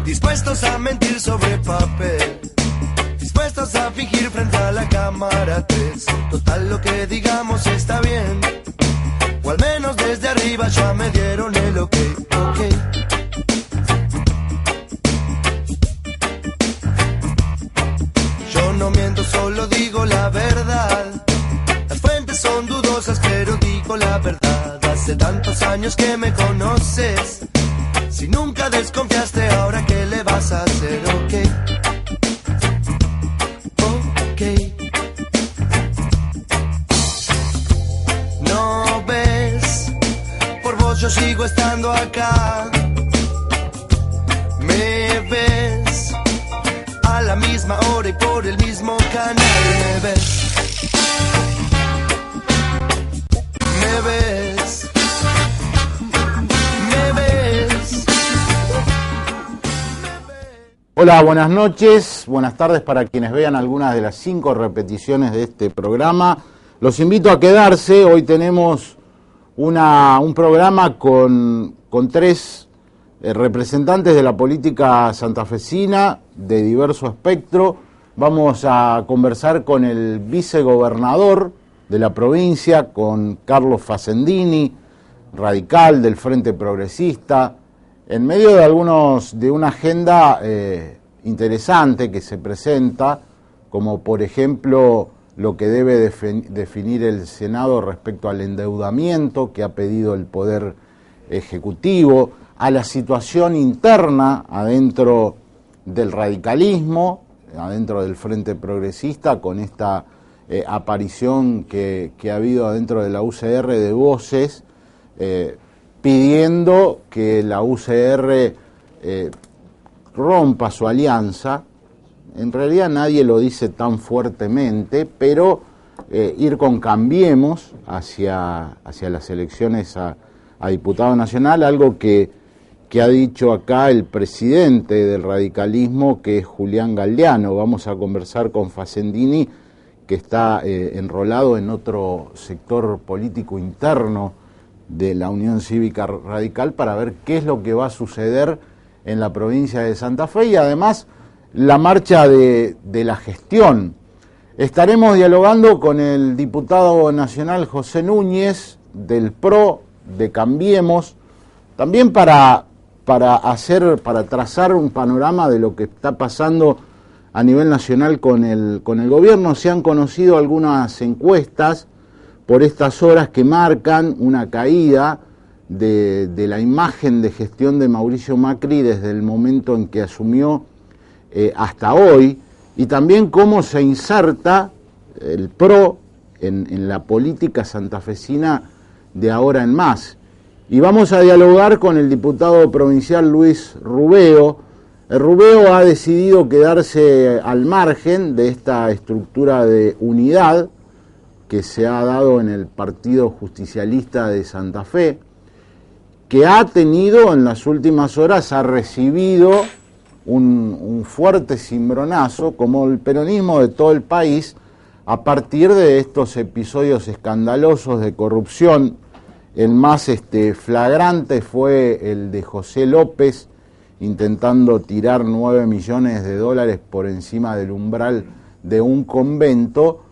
dispuestos a mentir sobre papel, dispuestos a fingir frente a la cámara 3. Total, lo que digamos está bien, o al menos desde arriba ya me dieron el ok. Yo no miento, solo digo la verdad. Las fuentes son dudosas, pero digo la verdad. Hace tantos años que me conoces, si nunca desconfiaste, ahora qué le vas a hacer. Ok. No ves, por vos yo sigo estando acá. Me ves a la misma hora y por el mismo canal. Me ves, me ves, me ves. Hola, buenas noches, buenas tardes para quienes vean algunas de las 5 repeticiones de este programa. Los invito a quedarse. Hoy tenemos un programa con 3 representantes de la política santafesina de diverso espectro. Vamos a conversar con el vicegobernador de la provincia, con Carlos Fasendini, radical del Frente Progresista, en medio de una agenda interesante que se presenta, como por ejemplo lo que debe definir el Senado respecto al endeudamiento que ha pedido el Poder Ejecutivo, a la situación interna adentro del radicalismo, adentro del Frente Progresista, con esta aparición que ha habido adentro de la UCR de voces, pidiendo que la UCR rompa su alianza. En realidad nadie lo dice tan fuertemente, pero ir con Cambiemos hacia las elecciones a diputado nacional, algo que ha dicho acá el presidente del radicalismo, que es Julián Galdeano. Vamos a conversar con Fasendini, que está enrolado en otro sector político interno de la Unión Cívica Radical, para ver qué es lo que va a suceder en la provincia de Santa Fe y además la marcha de la gestión. Estaremos dialogando con el diputado nacional José Núñez del PRO, de Cambiemos, también para trazar un panorama de lo que está pasando a nivel nacional con el gobierno. Se han conocido algunas encuestas por estas horas que marcan una caída de la imagen de gestión de Mauricio Macri desde el momento en que asumió hasta hoy, y también cómo se inserta el PRO en la política santafesina de ahora en más. Y vamos a dialogar con el diputado provincial Luis Rubeo. Rubeo ha decidido quedarse al margen de esta estructura de unidad que se ha dado en el Partido Justicialista de Santa Fe, que ha tenido en las últimas horas, ha recibido un fuerte cimbronazo, como el peronismo de todo el país, a partir de estos episodios escandalosos de corrupción. El más flagrante fue el de José López, intentando tirar $9 millones por encima del umbral de un convento,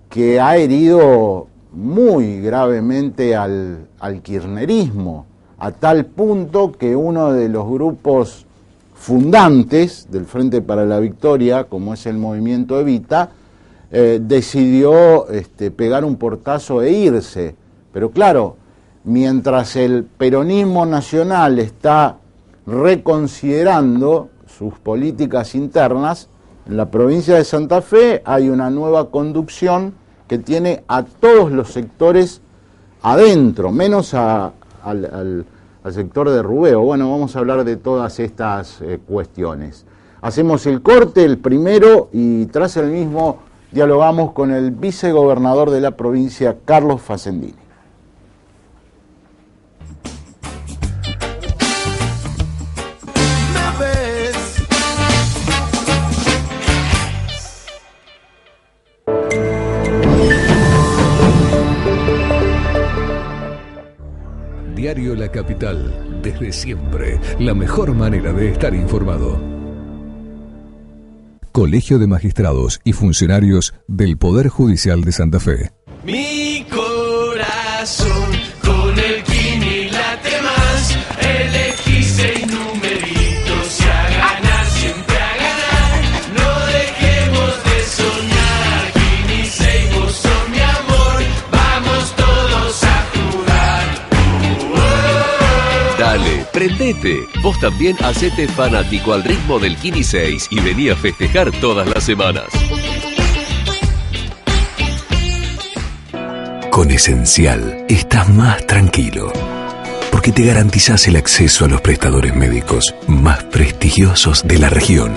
que ha herido muy gravemente al kirchnerismo, a tal punto que uno de los grupos fundantes del Frente para la Victoria, como es el Movimiento Evita, decidió pegar un portazo e irse. Pero claro, mientras el peronismo nacional está reconsiderando sus políticas internas, en la provincia de Santa Fe hay una nueva conducción que tiene a todos los sectores adentro, menos al sector de Rubeo. Bueno, vamos a hablar de todas estas cuestiones. Hacemos el corte, el primero, y tras el mismo dialogamos con el vicegobernador de la provincia, Carlos Fasendini. Diario La Capital, desde siempre, la mejor manera de estar informado. Colegio de Magistrados y Funcionarios del Poder Judicial de Santa Fe. Mi corazón con el Kini late más. Elegí 6 numeritos y a ganar, siempre a ganar. No dejemos de soñar. Kini 6, vos sos mi amor. Vamos todos a jugar. Dale, prendete. Vos también hacete fanático al ritmo del Kini 6 y vení a festejar todas las semanas. Con Esencial estás más tranquilo, porque te garantizás el acceso a los prestadores médicos más prestigiosos de la región.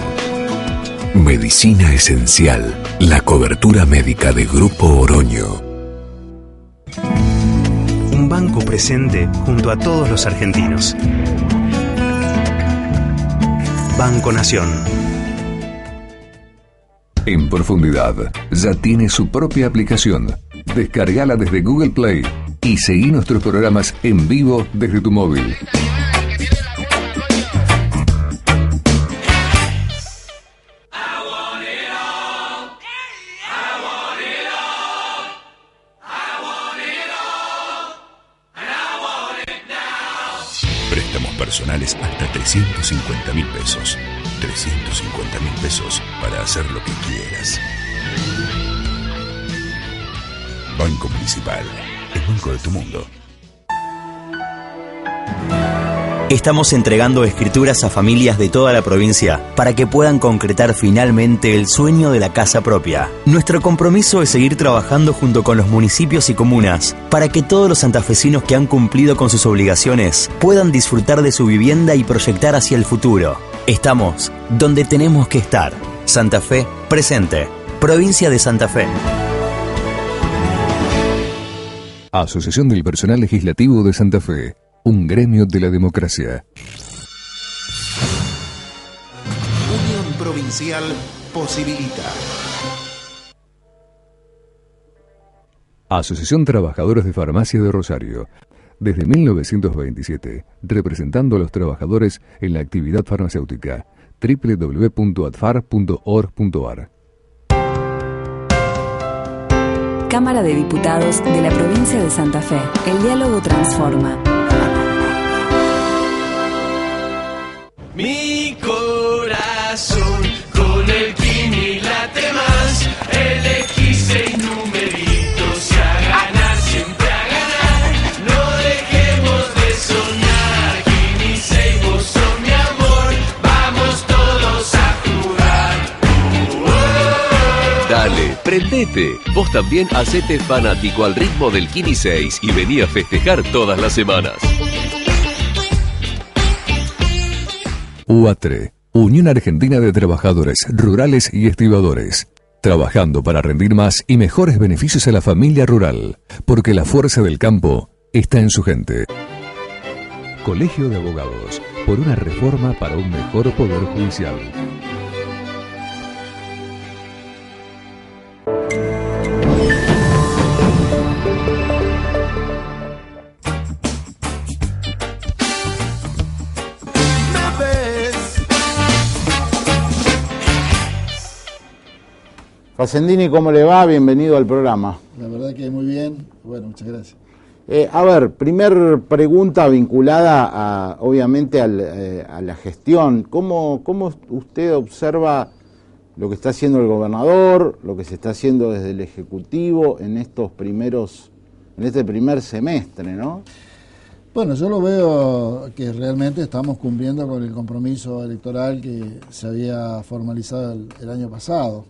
Medicina Esencial, la cobertura médica de Grupo Oroño. Un banco presente junto a todos los argentinos. Banco Nación. En Profundidad ya tiene su propia aplicación. Descargala desde Google Play y seguí nuestros programas en vivo desde tu móvil. Préstamos personales hasta 350.000 pesos. 350.000 pesos para hacer lo que quieras. Banco Municipal, el banco de tu mundo. Estamos entregando escrituras a familias de toda la provincia para que puedan concretar finalmente el sueño de la casa propia. Nuestro compromiso es seguir trabajando junto con los municipios y comunas para que todos los santafesinos que han cumplido con sus obligaciones puedan disfrutar de su vivienda y proyectar hacia el futuro. Estamos donde tenemos que estar. Santa Fe, presente. Provincia de Santa Fe. Asociación del Personal Legislativo de Santa Fe, un gremio de la democracia. Unión Provincial posibilita. Asociación Trabajadores de Farmacia de Rosario. Desde 1927, representando a los trabajadores en la actividad farmacéutica. www.adfar.org.ar. Cámara de Diputados de la Provincia de Santa Fe. El diálogo transforma. Mi corazón con el Kini late más. Elegí 6 numeritos y a ganar, siempre a ganar. No dejemos de soñar. Kini 6, vos sos mi amor. Vamos todos a jugar. Dale, prendete. Vos también hacete fanático al ritmo del Kini 6 y vení a festejar todas las semanas. UATRE, Unión Argentina de Trabajadores Rurales y Estibadores. Trabajando para rendir más y mejores beneficios a la familia rural, porque la fuerza del campo está en su gente. Colegio de Abogados, por una reforma para un mejor poder judicial. Facendini, ¿cómo le va? Bienvenido al programa. La verdad que muy bien. Bueno, muchas gracias. A ver, primer pregunta vinculada obviamente a la gestión. ¿Cómo usted observa lo que está haciendo el gobernador, lo que se está haciendo desde el Ejecutivo en este primer semestre, ¿no? Bueno, yo lo veo que realmente estamos cumpliendo con el compromiso electoral que se había formalizado el año pasado.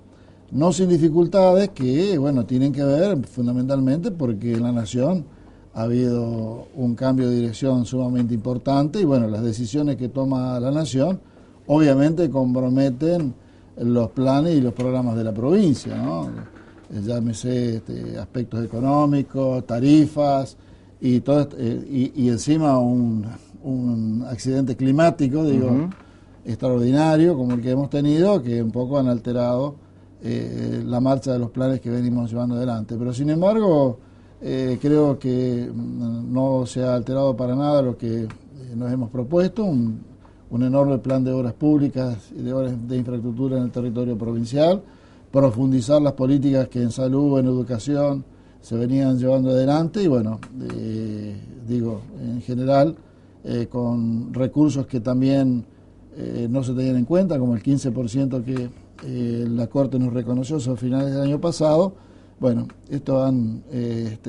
No sin dificultades que, bueno, tienen que ver fundamentalmente porque en la Nación ha habido un cambio de dirección sumamente importante y, bueno, las decisiones que toma la Nación obviamente comprometen los planes y los programas de la provincia, ¿no? Llámese aspectos económicos, tarifas y todo y encima un accidente climático, digo, extraordinario como el que hemos tenido, que un poco han alterado la marcha de los planes que venimos llevando adelante. Pero sin embargo, Creo que no se ha alterado para nada lo que nos hemos propuesto, un enorme plan de obras públicas y de obras de infraestructura en el territorio provincial, profundizar las políticas que en salud, en educación se venían llevando adelante y bueno, en general con recursos que también no se tenían en cuenta, como el 15% que la Corte nos reconoció a finales del año pasado. Bueno, esto han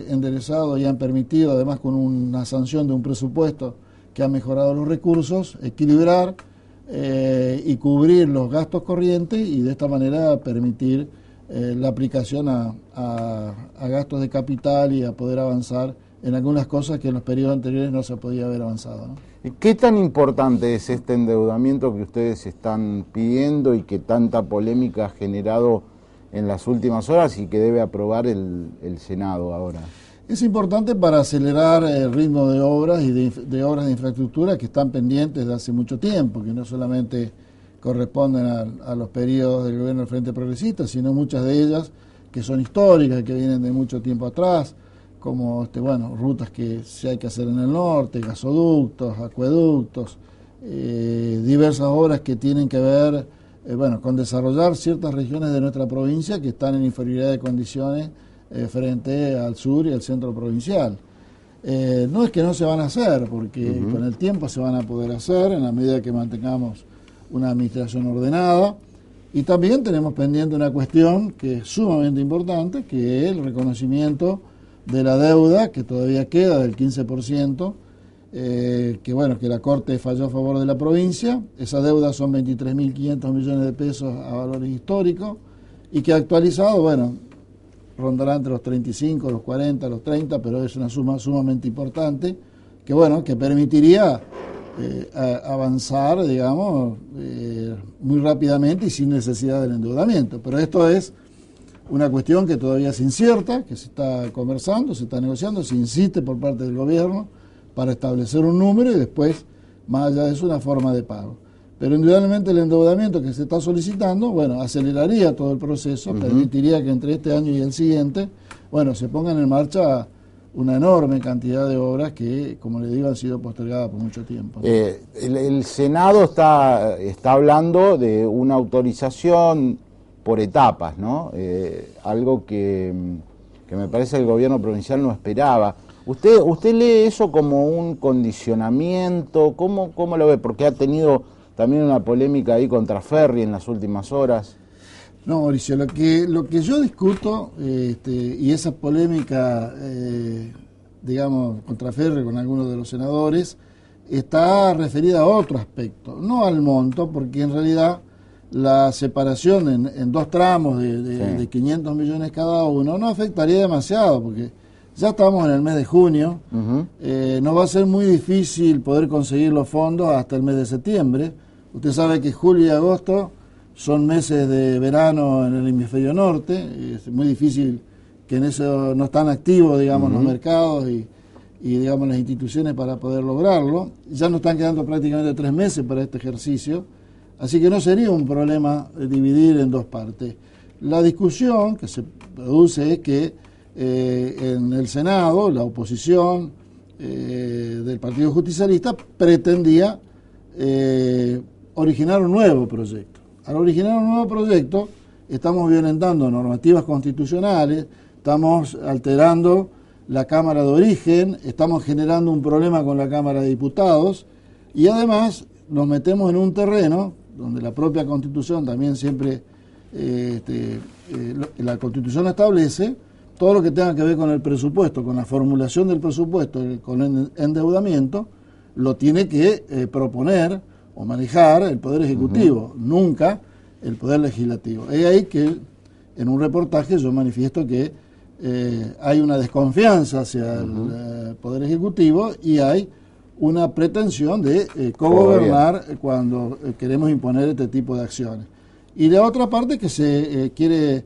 enderezado y han permitido, además con una sanción de un presupuesto que ha mejorado los recursos, equilibrar y cubrir los gastos corrientes y de esta manera permitir la aplicación a gastos de capital y a poder avanzar en algunas cosas que en los periodos anteriores no se podía haber avanzado, ¿no? ¿Qué tan importante es este endeudamiento que ustedes están pidiendo y que tanta polémica ha generado en las últimas horas y que debe aprobar el Senado ahora? Es importante para acelerar el ritmo de obras y de obras de infraestructura que están pendientes de hace mucho tiempo, que no solamente corresponden a los periodos del gobierno del Frente Progresista, sino muchas de ellas que son históricas, que vienen de mucho tiempo atrás, como rutas que se hay que hacer en el norte, gasoductos, acueductos, diversas obras que tienen que ver con desarrollar ciertas regiones de nuestra provincia que están en inferioridad de condiciones frente al sur y al centro provincial. No es que no se van a hacer, porque con el tiempo se van a poder hacer en la medida que mantengamos una administración ordenada. Y también tenemos pendiente una cuestión que es sumamente importante, que es el reconocimiento de la deuda que todavía queda del 15%, que la Corte falló a favor de la provincia. Esa deuda son 23.500 millones de pesos a valores históricos y que actualizado, rondará entre los 35, los 40, los 30, pero es una suma sumamente importante que permitiría avanzar, muy rápidamente y sin necesidad del endeudamiento. Pero esto es una cuestión que todavía es incierta, que se está conversando, se está negociando, se insiste por parte del gobierno para establecer un número y después, más allá de eso, una forma de pago. Pero indudablemente el endeudamiento que se está solicitando, aceleraría todo el proceso, permitiría que entre este año y el siguiente, se pongan en marcha una enorme cantidad de obras que, como le digo, han sido postergadas por mucho tiempo. El Senado está hablando de una autorización por etapas, ¿no? Algo que me parece el gobierno provincial no esperaba. ¿Usted lee eso como un condicionamiento? ¿Cómo lo ve? Porque ha tenido también una polémica ahí contra Ferri en las últimas horas. No, Mauricio, lo que yo discuto, y esa polémica, contra Ferri con algunos de los senadores, está referida a otro aspecto, no al monto, porque en realidad la separación en dos tramos de 500 millones cada uno no afectaría demasiado, porque ya estamos en el mes de junio, no va a ser muy difícil poder conseguir los fondos hasta el mes de septiembre. Usted sabe que julio y agosto son meses de verano en el hemisferio norte, es muy difícil que en eso no están activos, los mercados y las instituciones para poder lograrlo. Ya nos están quedando prácticamente 3 meses para este ejercicio, así que no sería un problema dividir en dos partes. La discusión que se produce es que en el Senado la oposición del Partido Justicialista pretendía originar un nuevo proyecto. Al originar un nuevo proyecto estamos violentando normativas constitucionales, estamos alterando la Cámara de Origen, estamos generando un problema con la Cámara de Diputados y además nos metemos en un terreno donde la propia Constitución también siempre, la Constitución establece todo lo que tenga que ver con el presupuesto, con la formulación del presupuesto, con el endeudamiento, lo tiene que proponer o manejar el Poder Ejecutivo, nunca el Poder Legislativo. Es ahí que en un reportaje yo manifiesto que hay una desconfianza hacia el Poder Ejecutivo y hay una pretensión de cogobernar cuando queremos imponer este tipo de acciones. Y la otra parte que se quiere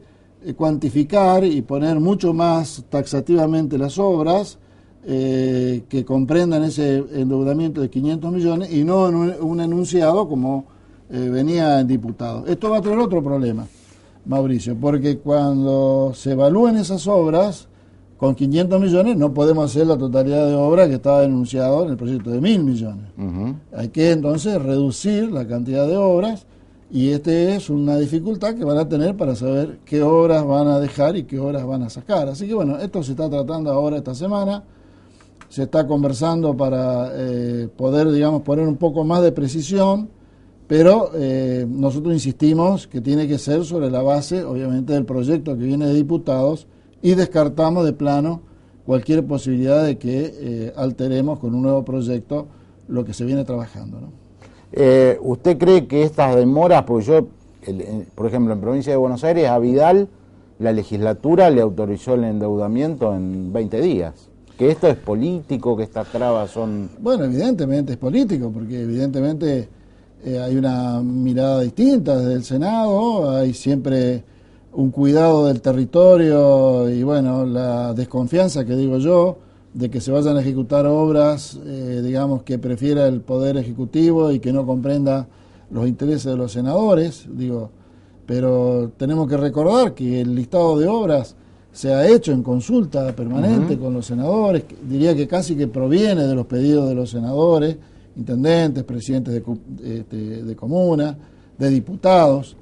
cuantificar y poner mucho más taxativamente las obras que comprendan ese endeudamiento de 500 millones y no en un enunciado como venía en diputado. Esto va a tener otro problema, Mauricio, porque cuando se evalúen esas obras con 500 millones no podemos hacer la totalidad de obra que estaba denunciado en el proyecto de 1.000 millones. Hay que entonces reducir la cantidad de obras, y es una dificultad que van a tener para saber qué obras van a dejar y qué obras van a sacar. Así que bueno, esto se está tratando ahora esta semana, se está conversando para poder, digamos, poner un poco más de precisión, pero nosotros insistimos que tiene que ser sobre la base, obviamente, del proyecto que viene de diputados, y descartamos de plano cualquier posibilidad de que alteremos con un nuevo proyecto lo que se viene trabajando, ¿no? ¿Usted cree que estas demoras, porque yo, por ejemplo, en provincia de Buenos Aires, a Vidal, la legislatura le autorizó el endeudamiento en 20 días? ¿Que esto es político, que estas trabas son...? Bueno, evidentemente es político, porque evidentemente hay una mirada distinta desde el Senado, hay siempre un cuidado del territorio y bueno, la desconfianza que digo yo, de que se vayan a ejecutar obras, digamos, que prefiera el Poder Ejecutivo y que no comprenda los intereses de los senadores, digo, pero tenemos que recordar que el listado de obras se ha hecho en consulta permanente con los senadores, diría que casi que proviene de los pedidos de los senadores, intendentes, presidentes de comuna, de diputados,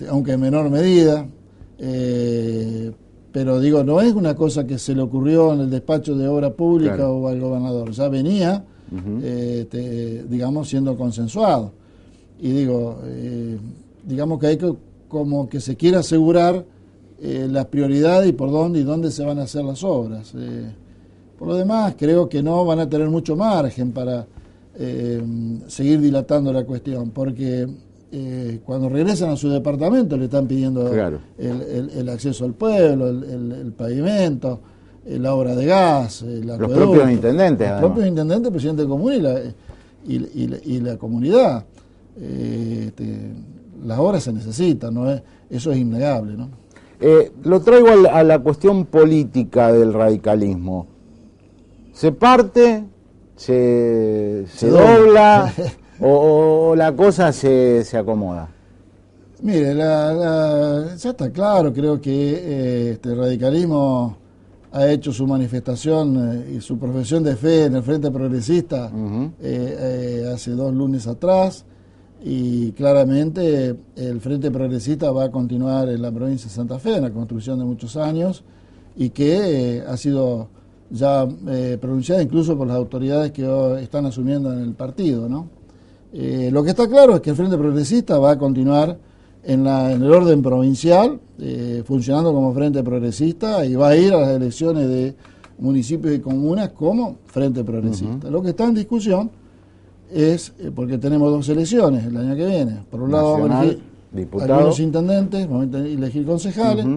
aunque en menor medida, pero digo, no es una cosa que se le ocurrió en el despacho de obra pública, claro, o al gobernador, ya venía, digamos, siendo consensuado. Y digo, digamos que hay que, como que se quiere asegurar las prioridades y por dónde y dónde se van a hacer las obras. Por lo demás, creo que no van a tener mucho margen para seguir dilatando la cuestión, porque cuando regresan a su departamento le están pidiendo, claro, el acceso al pueblo, el pavimento, la obra de gas, los propios intendentes, los propios intendentes, presidente de comuna y la comunidad. Las obras se necesitan, ¿no? Eso es innegable, ¿no? Lo traigo a la cuestión política del radicalismo. ¿Se parte? ¿Se dobla? ¿O la cosa se acomoda? Mire, ya está claro, creo que el radicalismo ha hecho su manifestación y su profesión de fe en el Frente Progresista hace 2 lunes atrás, y claramente el Frente Progresista va a continuar en la provincia de Santa Fe, en la construcción de muchos años, y que ha sido ya pronunciada incluso por las autoridades que hoy están asumiendo en el partido, ¿no? Lo que está claro es que el Frente Progresista va a continuar en el orden provincial, funcionando como Frente Progresista, y va a ir a las elecciones de municipios y comunas como Frente Progresista. Lo que está en discusión es, porque tenemos 2 elecciones el año que viene, por un lado vamos a elegir algunos intendentes, vamos a elegir concejales,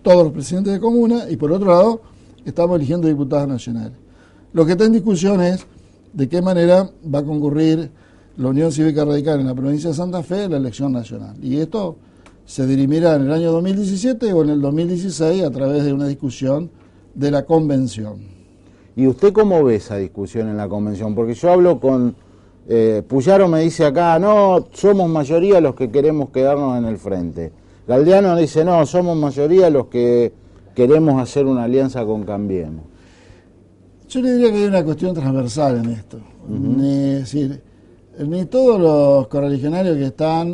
todos los presidentes de comuna, y por otro lado estamos eligiendo diputados nacionales. Lo que está en discusión es de qué manera va a concurrir la Unión Cívica Radical en la provincia de Santa Fe la elección nacional. Y esto se dirimirá en el año 2017 o en el 2016 a través de una discusión de la convención. ¿Y usted cómo ve esa discusión en la convención? Porque yo hablo con... Puyaro me dice acá, no, somos mayoría los que queremos quedarnos en el frente. Galdeano dice, no, somos mayoría los que queremos hacer una alianza con Cambiemos. Yo le diría que hay una cuestión transversal en esto. Es decir, ni todos los correligionarios que están,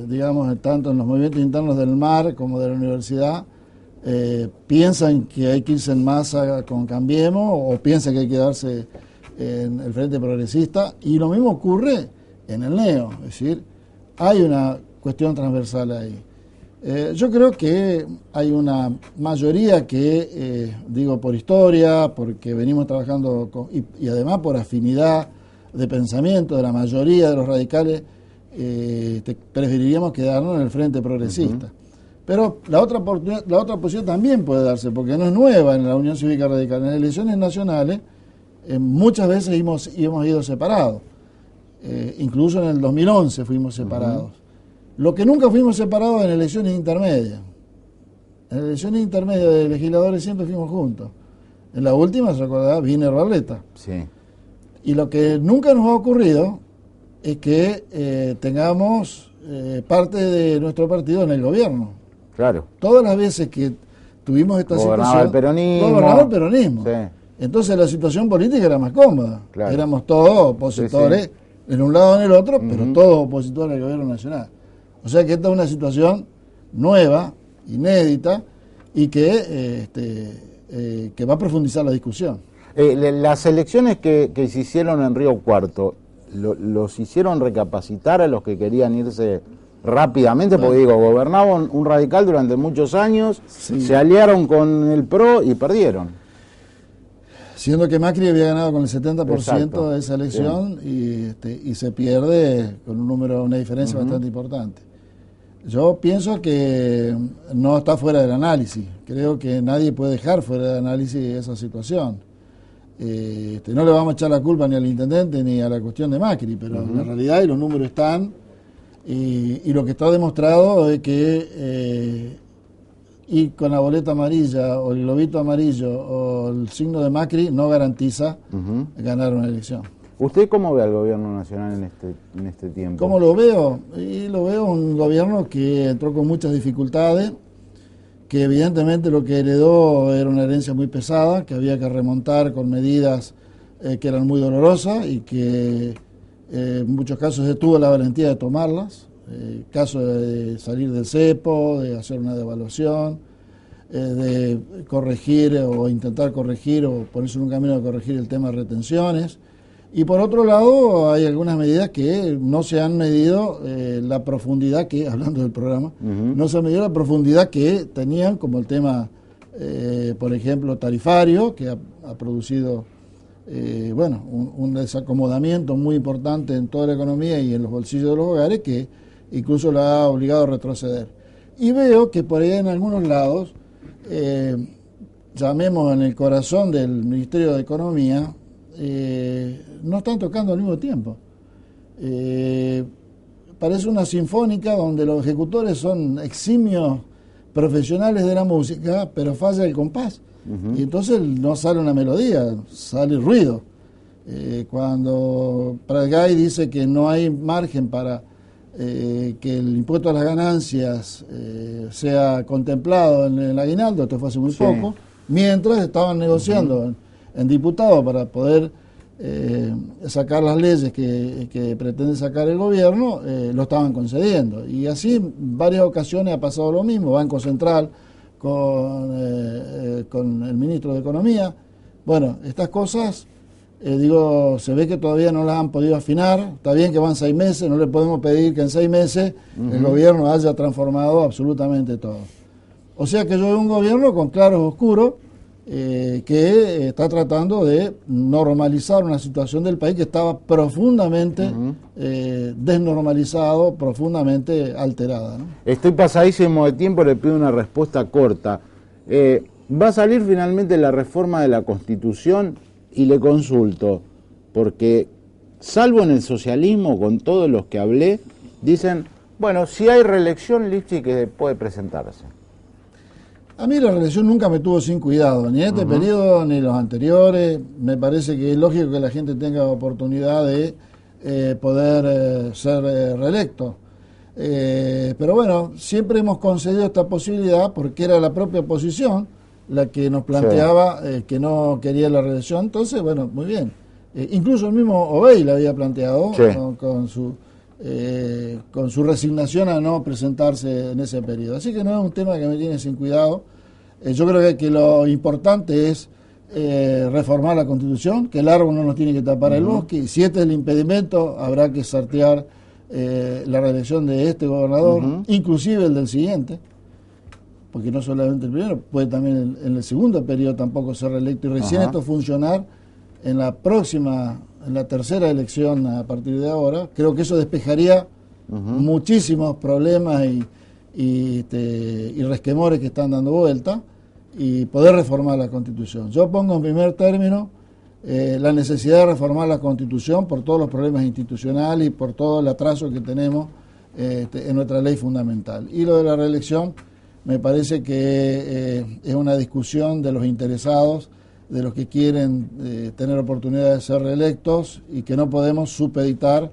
digamos, tanto en los movimientos internos del MAR como de la universidad, piensan que hay que irse en masa con Cambiemos o piensan que hay que quedarse en el Frente Progresista, y lo mismo ocurre en el NEO, es decir, hay una cuestión transversal ahí. Yo creo que hay una mayoría que, digo por historia, porque venimos trabajando y además por afinidad de pensamiento de la mayoría de los radicales, preferiríamos quedarnos en el Frente Progresista. Pero la otra posición también puede darse, porque no es nueva en la Unión Cívica Radical. En las elecciones nacionales muchas veces hemos ido separados. Incluso en el 2011 fuimos separados. Lo que nunca fuimos separados en elecciones intermedias. En elecciones intermedias de legisladores siempre fuimos juntos. En la última, se acordará, Wiener Barletta. Sí. Y lo que nunca nos ha ocurrido es que tengamos parte de nuestro partido en el gobierno. Claro. Todas las veces que tuvimos esta Gobernaba situación. el peronismo. Gobernaba el peronismo. Sí. Entonces la situación política era más cómoda. Claro. Éramos todos opositores, en un lado o en el otro, pero todos opositores al gobierno nacional. O sea que esta es una situación nueva, inédita, y que va a profundizar la discusión. Las elecciones que se hicieron en Río Cuarto, ¿los hicieron recapacitar a los que querían irse rápidamente? Porque digo, gobernaban un radical durante muchos años, se aliaron con el PRO y perdieron. Siendo que Macri había ganado con el 70% Exacto. de esa elección y se pierde con una diferencia bastante importante. Yo pienso que no está fuera del análisis. Creo que nadie puede dejar fuera del análisis esa situación. No le vamos a echar la culpa ni al intendente ni a la cuestión de Macri, pero la realidad y los números están, y lo que está demostrado es que ir con la boleta amarilla o el globito amarillo o el signo de Macri no garantiza ganar una elección. ¿Usted cómo ve al gobierno nacional en este tiempo? ¿Cómo lo veo? Y lo veo un gobierno que entró con muchas dificultades, que evidentemente lo que heredó era una herencia muy pesada, que había que remontar con medidas que eran muy dolorosas y que en muchos casos se tuvo la valentía de tomarlas. Caso de salir del cepo, de hacer una devaluación, de corregir o intentar corregir o ponerse en un camino de corregir el tema de retenciones. Y por otro lado, hay algunas medidas que no se han medido la profundidad que, hablando del programa, no se ha medido la profundidad que tenían, como el tema, por ejemplo, tarifario, que ha producido un desacomodamiento muy importante en toda la economía y en los bolsillos de los hogares, que incluso la ha obligado a retroceder. Y veo que por ahí en algunos lados, llamemos en el corazón del Ministerio de Economía, no están tocando al mismo tiempo. Parece una sinfónica donde los ejecutores son eximios profesionales de la música, pero falla el compás. Y entonces no sale una melodía, sale ruido. Cuando Pratgay dice que no hay margen para que el impuesto a las ganancias sea contemplado en el aguinaldo, esto fue hace muy poco, mientras estaban negociando en diputados para poder sacar las leyes que pretende sacar el gobierno, lo estaban concediendo. Y así en varias ocasiones ha pasado lo mismo. Banco Central con el ministro de Economía. Bueno, estas cosas, se ve que todavía no las han podido afinar. Está bien que van 6 meses, no le podemos pedir que en 6 meses el gobierno haya transformado absolutamente todo. O sea que yo veo un gobierno con claros oscuros, que está tratando de normalizar una situación del país que estaba profundamente desnormalizado, profundamente alterada, ¿no? Estoy pasadísimo de tiempo, le pido una respuesta corta. ¿Va a salir finalmente la reforma de la Constitución? Y le consulto, porque salvo en el socialismo, con todos los que hablé, dicen, bueno, si hay reelección, Lipschitz que puede presentarse. A mí la reelección nunca me tuvo sin cuidado, ni en este periodo ni los anteriores. Me parece que es lógico que la gente tenga oportunidad de poder ser reelecto. Pero bueno, siempre hemos concedido esta posibilidad porque era la propia oposición la que nos planteaba que no quería la reelección. Entonces, bueno, muy bien. Incluso el mismo Obey la había planteado con su resignación a no presentarse en ese periodo. Así que no es un tema que me tiene sin cuidado. Yo creo que lo importante es reformar la Constitución, que el árbol no nos tiene que tapar el bosque, y si este es el impedimento, habrá que sortear la reelección de este gobernador, inclusive el del siguiente, porque no solamente el primero, puede también en el segundo periodo tampoco ser reelecto, y recién esto funcionar en la próxima, en la tercera elección a partir de ahora. Creo que eso despejaría muchísimos problemas y resquemores que están dando vuelta, y poder reformar la Constitución. Yo pongo en primer término la necesidad de reformar la Constitución por todos los problemas institucionales y por todo el atraso que tenemos en nuestra ley fundamental. Y lo de la reelección me parece que es una discusión de los interesados, de los que quieren tener oportunidad de ser reelectos, y que no podemos supeditar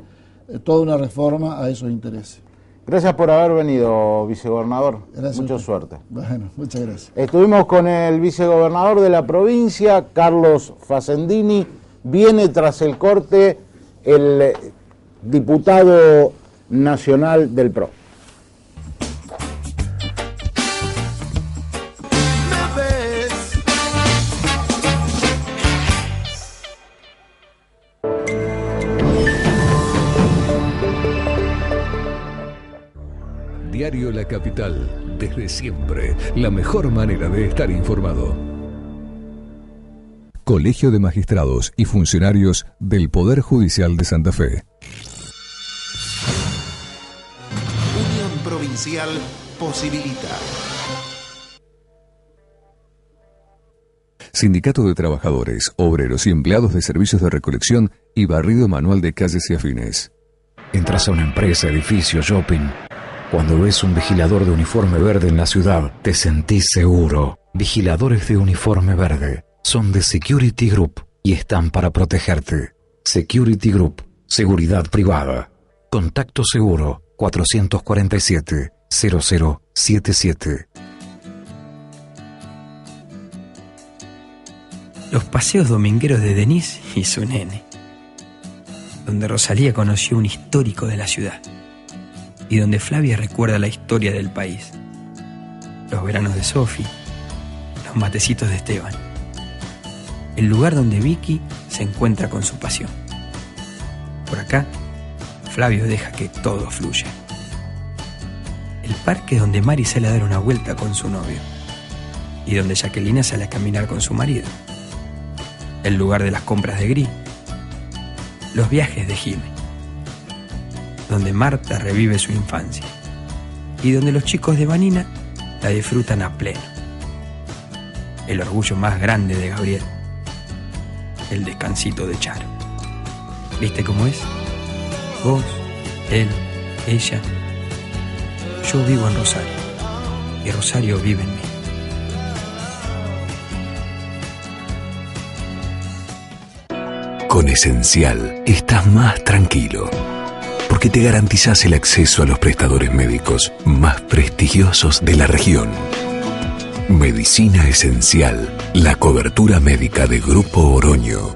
toda una reforma a esos intereses. Gracias por haber venido, vicegobernador. Gracias. Mucha suerte. Bueno, muchas gracias. Estuvimos con el vicegobernador de la provincia, Carlos Facendini. Viene tras el corte el diputado nacional del PRO. Diario La Capital, desde siempre, la mejor manera de estar informado. Colegio de Magistrados y Funcionarios del Poder Judicial de Santa Fe. Unión Provincial posibilita. Sindicato de Trabajadores, Obreros y Empleados de Servicios de Recolección y Barrido Manual de Calles y Afines. Entras a una empresa, edificio, shopping. Cuando ves un vigilador de uniforme verde en la ciudad, te sentís seguro. Vigiladores de uniforme verde son de Security Group y están para protegerte. Security Group, seguridad privada. Contacto seguro 447-0077. Los paseos domingueros de Denise y su nene, donde Rosalía conoció un histórico de la ciudad y donde Flavia recuerda la historia del país. Los veranos de Sofi, los matecitos de Esteban. El lugar donde Vicky se encuentra con su pasión. Por acá, Flavio deja que todo fluya. El parque donde Mari sale a dar una vuelta con su novio y donde Jacqueline sale a caminar con su marido. El lugar de las compras de Gris. Los viajes de Jimé, donde Marta revive su infancia y donde los chicos de Vanina la disfrutan a pleno. El orgullo más grande de Gabriel, el descansito de Charo. ¿Viste cómo es? Vos, él, ella. Yo vivo en Rosario y Rosario vive en mí. Con Esencial estás más tranquilo, porque te garantizás el acceso a los prestadores médicos más prestigiosos de la región. Medicina Esencial, la cobertura médica de Grupo Oroño.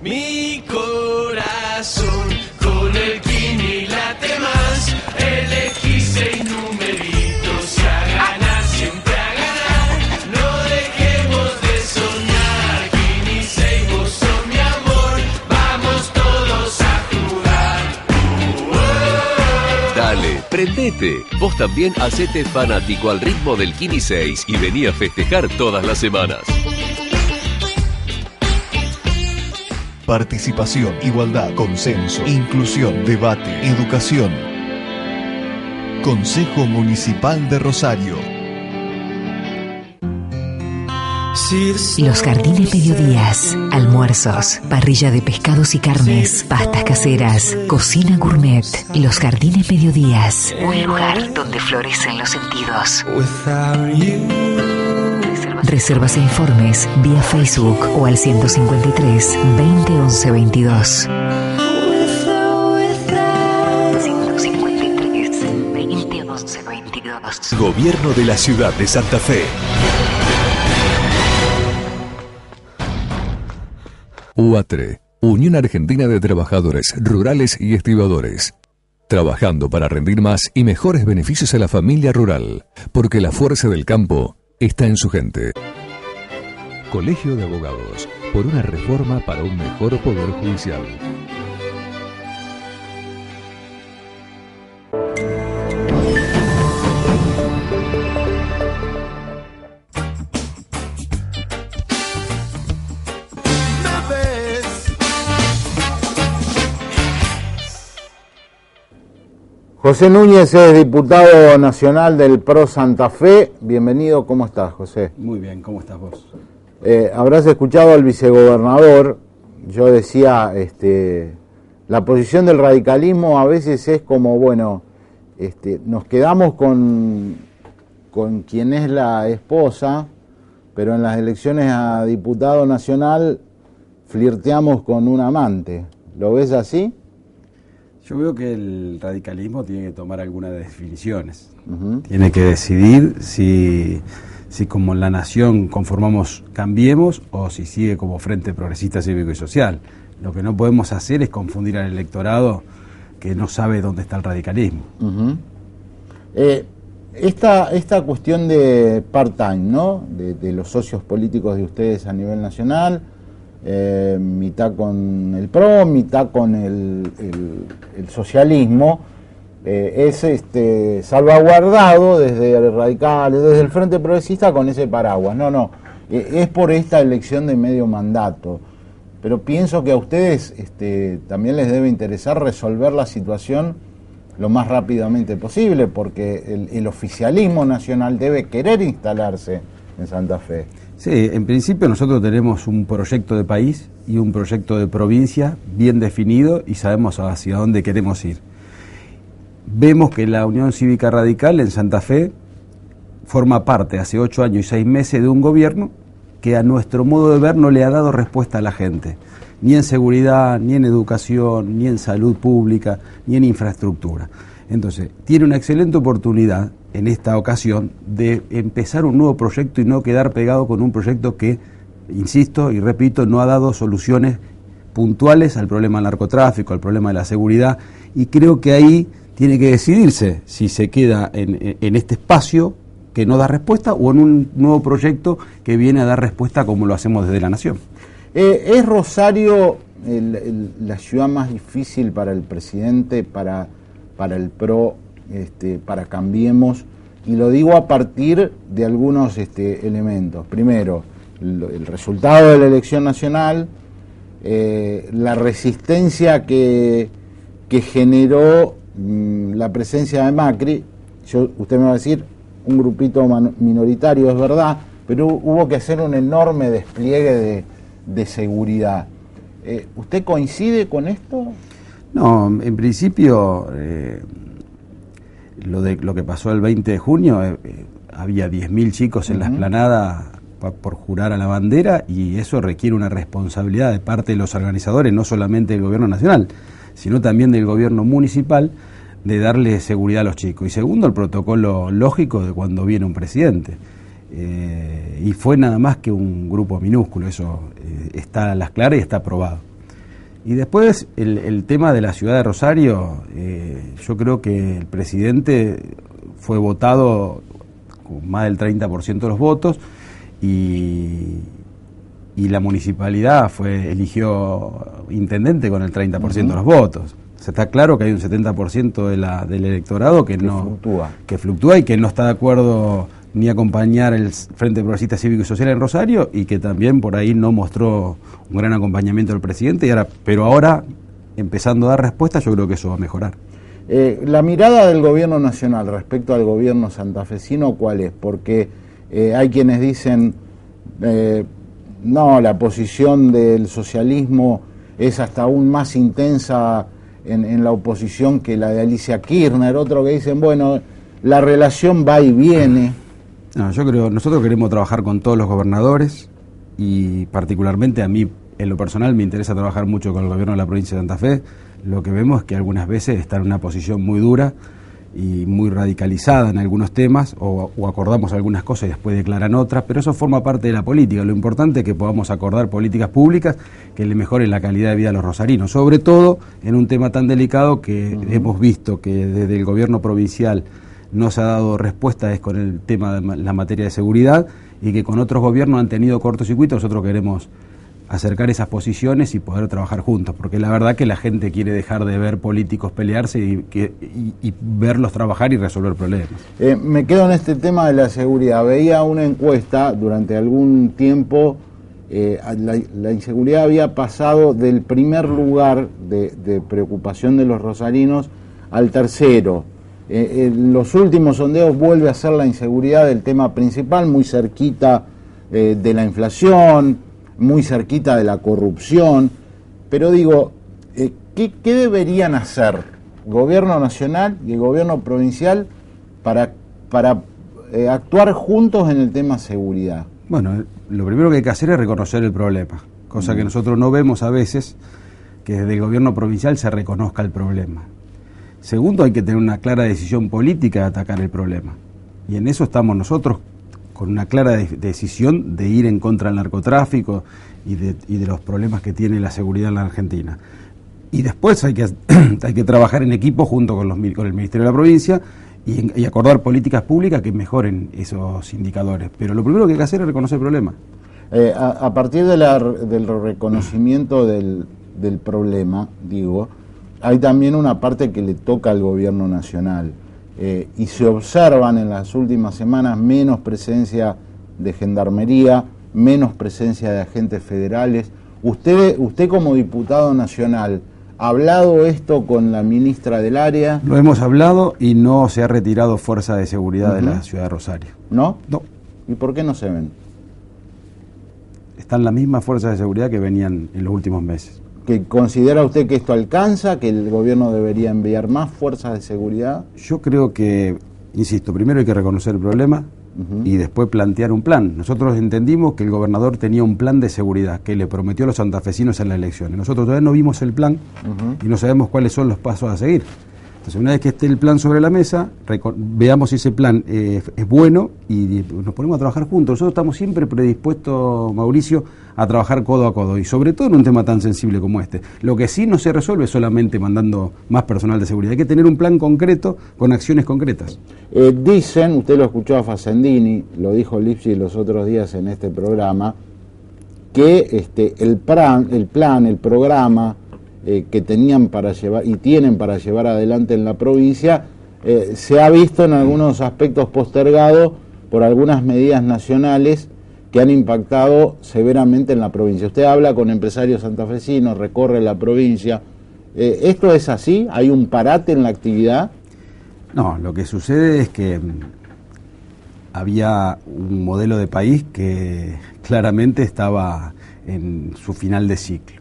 Mi corazón con el Kini late más. Elegí 6 numeritos y a ganar, siempre a ganar. No dejemos de soñar. Kini 6, vos sos mi amor. Vamos todos a jugar. Dale, prendete. Vos también hacete fanático al ritmo del Kini 6 y vení a festejar todas las semanas. Participación, igualdad, consenso, inclusión, debate, educación. Consejo Municipal de Rosario. Los Jardines Mediodías, almuerzos, parrilla de pescados y carnes, pastas caseras, cocina gourmet. Los Jardines Mediodías, un lugar donde florecen los sentidos. Reservas e informes vía Facebook o al 153 20 11 22. 153 20 11 22. Gobierno de la Ciudad de Santa Fe. UATRE, Unión Argentina de Trabajadores Rurales y Estibadores. Trabajando para rendir más y mejores beneficios a la familia rural, porque la fuerza del campo está en su gente. Colegio de Abogados, por una reforma para un mejor poder judicial. José Núñez es diputado nacional del PRO Santa Fe. Bienvenido, ¿cómo estás, José? Muy bien, ¿cómo estás vos? Habrás escuchado al vicegobernador. Yo decía, la posición del radicalismo a veces es como, bueno, nos quedamos con quien es la esposa, pero en las elecciones a diputado nacional flirteamos con un amante. ¿Lo ves así? Yo veo que el radicalismo tiene que tomar algunas definiciones. Tiene que decidir si como la nación conformamos Cambiemos o si sigue como Frente Progresista Cívico y Social. Lo que no podemos hacer es confundir al electorado que no sabe dónde está el radicalismo. Esta cuestión de part-time, ¿no? De los socios políticos de ustedes a nivel nacional, mitad con el PRO, mitad con el socialismo, es salvaguardado desde radicales, desde el Frente Progresista con ese paraguas. Es por esta elección de medio mandato. Pero pienso que a ustedes también les debe interesar resolver la situación lo más rápidamente posible, porque el oficialismo nacional debe querer instalarse en Santa Fe. Sí, en principio nosotros tenemos un proyecto de país y un proyecto de provincia bien definido y sabemos hacia dónde queremos ir. Vemos que la Unión Cívica Radical en Santa Fe forma parte hace 8 años y 6 meses de un gobierno que a nuestro modo de ver no le ha dado respuesta a la gente, ni en seguridad, ni en educación, ni en salud pública, ni en infraestructura. Entonces, tiene una excelente oportunidad en esta ocasión de empezar un nuevo proyecto y no quedar pegado con un proyecto que, insisto y repito, no ha dado soluciones puntuales al problema del narcotráfico, al problema de la seguridad, y creo que ahí tiene que decidirse si se queda en este espacio que no da respuesta o en un nuevo proyecto que viene a dar respuesta como lo hacemos desde la Nación. ¿Es Rosario la ciudad más difícil para el presidente, para el PRO, para Cambiemos? Y lo digo a partir de algunos elementos. Primero, el resultado de la elección nacional, la resistencia que generó la presencia de Macri. Usted me va a decir, un grupito minoritario, es verdad, pero hubo que hacer un enorme despliegue de seguridad. ¿Usted coincide con esto? No, en principio lo que pasó el 20 de junio, había 10.000 chicos en la explanada por jurar a la bandera, y eso requiere una responsabilidad de parte de los organizadores, no solamente del gobierno nacional, sino también del gobierno municipal, de darle seguridad a los chicos. Y segundo, el protocolo lógico de cuando viene un presidente. Y fue nada más que un grupo minúsculo, eso está a las claras y está aprobado. Y después el tema de la ciudad de Rosario, yo creo que el presidente fue votado con más del 30% de los votos, y la municipalidad eligió intendente con el 30% de los votos. O sea, está claro que hay un 70% del electorado que fluctúa y que no está de acuerdo ni acompañar el Frente Progresista Cívico y Social en Rosario, y que también por ahí no mostró un gran acompañamiento del presidente, pero ahora, empezando a dar respuesta, yo creo que eso va a mejorar. La mirada del gobierno nacional respecto al gobierno santafesino, ¿cuál es? Porque hay quienes dicen, no, la posición del socialismo es hasta aún más intensa en la oposición que la de Alicia Kirchner, otro que dicen, bueno, la relación va y viene. No, nosotros queremos trabajar con todos los gobernadores, y particularmente a mí, en lo personal, me interesa trabajar mucho con el gobierno de la provincia de Santa Fe. Lo que vemos es que algunas veces está en una posición muy dura y muy radicalizada en algunos temas, o acordamos algunas cosas y después declaran otras, pero eso forma parte de la política. Lo importante es que podamos acordar políticas públicas que le mejoren la calidad de vida a los rosarinos, sobre todo en un tema tan delicado que hemos visto que desde el gobierno provincial no se ha dado respuesta, es con el tema de la materia de seguridad, y que con otros gobiernos han tenido cortocircuito. Nosotros queremos acercar esas posiciones y poder trabajar juntos, porque la verdad que la gente quiere dejar de ver políticos pelearse y verlos trabajar y resolver problemas. Me quedo en este tema de la seguridad. Veía una encuesta durante algún tiempo, la inseguridad había pasado del primer lugar de preocupación de los rosarinos al tercero. En los últimos sondeos vuelve a ser la inseguridad el tema principal, muy cerquita de la inflación, muy cerquita de la corrupción, pero digo, ¿qué deberían hacer gobierno nacional y el gobierno provincial para actuar juntos en el tema seguridad? Bueno, lo primero que hay que hacer es reconocer el problema, cosa que nosotros no vemos a veces, que desde el gobierno provincial se reconozca el problema. Segundo, hay que tener una clara decisión política de atacar el problema. Y en eso estamos nosotros, con una clara decisión de ir en contra del narcotráfico y de los problemas que tiene la seguridad en la Argentina. Y después hay que trabajar en equipo junto con el Ministerio de la Provincia y acordar políticas públicas que mejoren esos indicadores. Pero lo primero que hay que hacer es reconocer el problema. A partir del reconocimiento del problema, digo, hay también una parte que le toca al gobierno nacional. Y se observan en las últimas semanas menos presencia de gendarmería, menos presencia de agentes federales. Usted como diputado nacional, ¿ha hablado esto con la ministra del área? Lo hemos hablado y no se ha retirado fuerza de seguridad de la ciudad de Rosario. ¿No? No. ¿Y por qué no se ven? Están las mismas fuerzas de seguridad que venían en los últimos meses. ¿Que considera usted que esto alcanza, que el gobierno debería enviar más fuerzas de seguridad? Yo creo que, insisto, primero hay que reconocer el problema y después plantear un plan. Nosotros entendimos que el gobernador tenía un plan de seguridad que le prometió a los santafesinos en las elecciones. Nosotros todavía no vimos el plan y no sabemos cuáles son los pasos a seguir. Entonces, una vez que esté el plan sobre la mesa, veamos si ese plan es bueno y nos ponemos a trabajar juntos. Nosotros estamos siempre predispuestos, Mauricio, a trabajar codo a codo y sobre todo en un tema tan sensible como este. Lo que sí no se resuelve solamente mandando más personal de seguridad. Hay que tener un plan concreto con acciones concretas. Dicen, usted lo escuchó a Facendini, lo dijo Lipsi los otros días en este programa, que el programa que tenían para llevar y tienen para llevar adelante en la provincia se ha visto en algunos aspectos postergado por algunas medidas nacionales que han impactado severamente en la provincia. Usted habla con empresarios santafesinos, recorre la provincia. ¿Esto es así? ¿Hay un parate en la actividad? No, lo que sucede es que había un modelo de país que claramente estaba en su final de ciclo.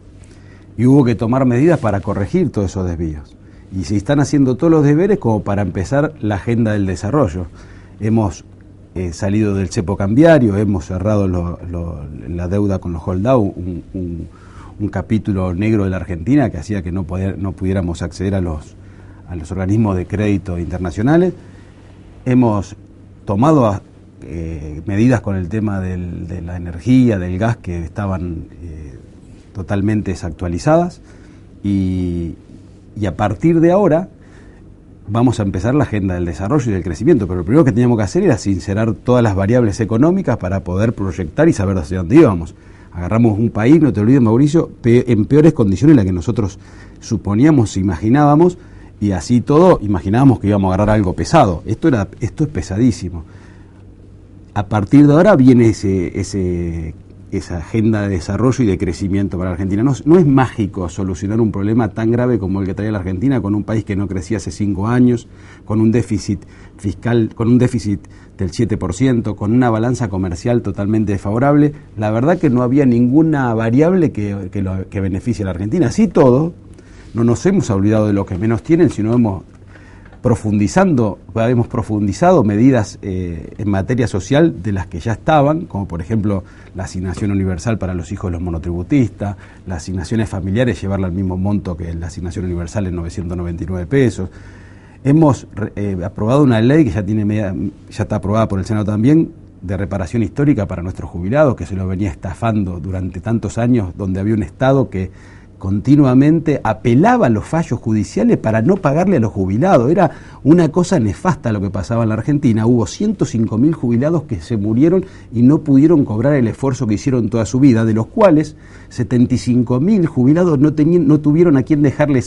Y hubo que tomar medidas para corregir todos esos desvíos. Y se están haciendo todos los deberes como para empezar la agenda del desarrollo. Hemos salido del cepo cambiario, hemos cerrado la deuda con los holdout, un capítulo negro de la Argentina que hacía que no pudiéramos acceder a los organismos de crédito internacionales. Hemos tomado medidas con el tema de la energía, del gas, que estaban totalmente desactualizadas y a partir de ahora vamos a empezar la agenda del desarrollo y del crecimiento, pero lo primero que teníamos que hacer era sincerar todas las variables económicas para poder proyectar y saber hacia dónde íbamos. Agarramos un país, no te olvides, Mauricio, en peores condiciones de las que nosotros suponíamos, imaginábamos, y así todo imaginábamos que íbamos a agarrar algo pesado. Esto es pesadísimo. A partir de ahora viene esa agenda de desarrollo y de crecimiento para la Argentina. No es mágico solucionar un problema tan grave como el que trae la Argentina, con un país que no crecía hace 5 años, con un déficit fiscal, con un déficit del 7%, con una balanza comercial totalmente desfavorable. La verdad que no había ninguna variable que beneficie a la Argentina. Así todo, no nos hemos olvidado de lo que menos tienen, sino hemos profundizado medidas en materia social de las que ya estaban, como por ejemplo la asignación universal para los hijos de los monotributistas, las asignaciones familiares, llevarla al mismo monto que la asignación universal en 999 pesos. Hemos aprobado una ley que ya está aprobada por el Senado también, de reparación histórica para nuestros jubilados, que se los venía estafando durante tantos años, donde había un Estado que continuamente apelaba a los fallos judiciales para no pagarle a los jubilados. Era una cosa nefasta lo que pasaba en la Argentina. Hubo 105.000 jubilados que se murieron y no pudieron cobrar el esfuerzo que hicieron toda su vida, de los cuales 75.000 jubilados no tuvieron a quién dejarle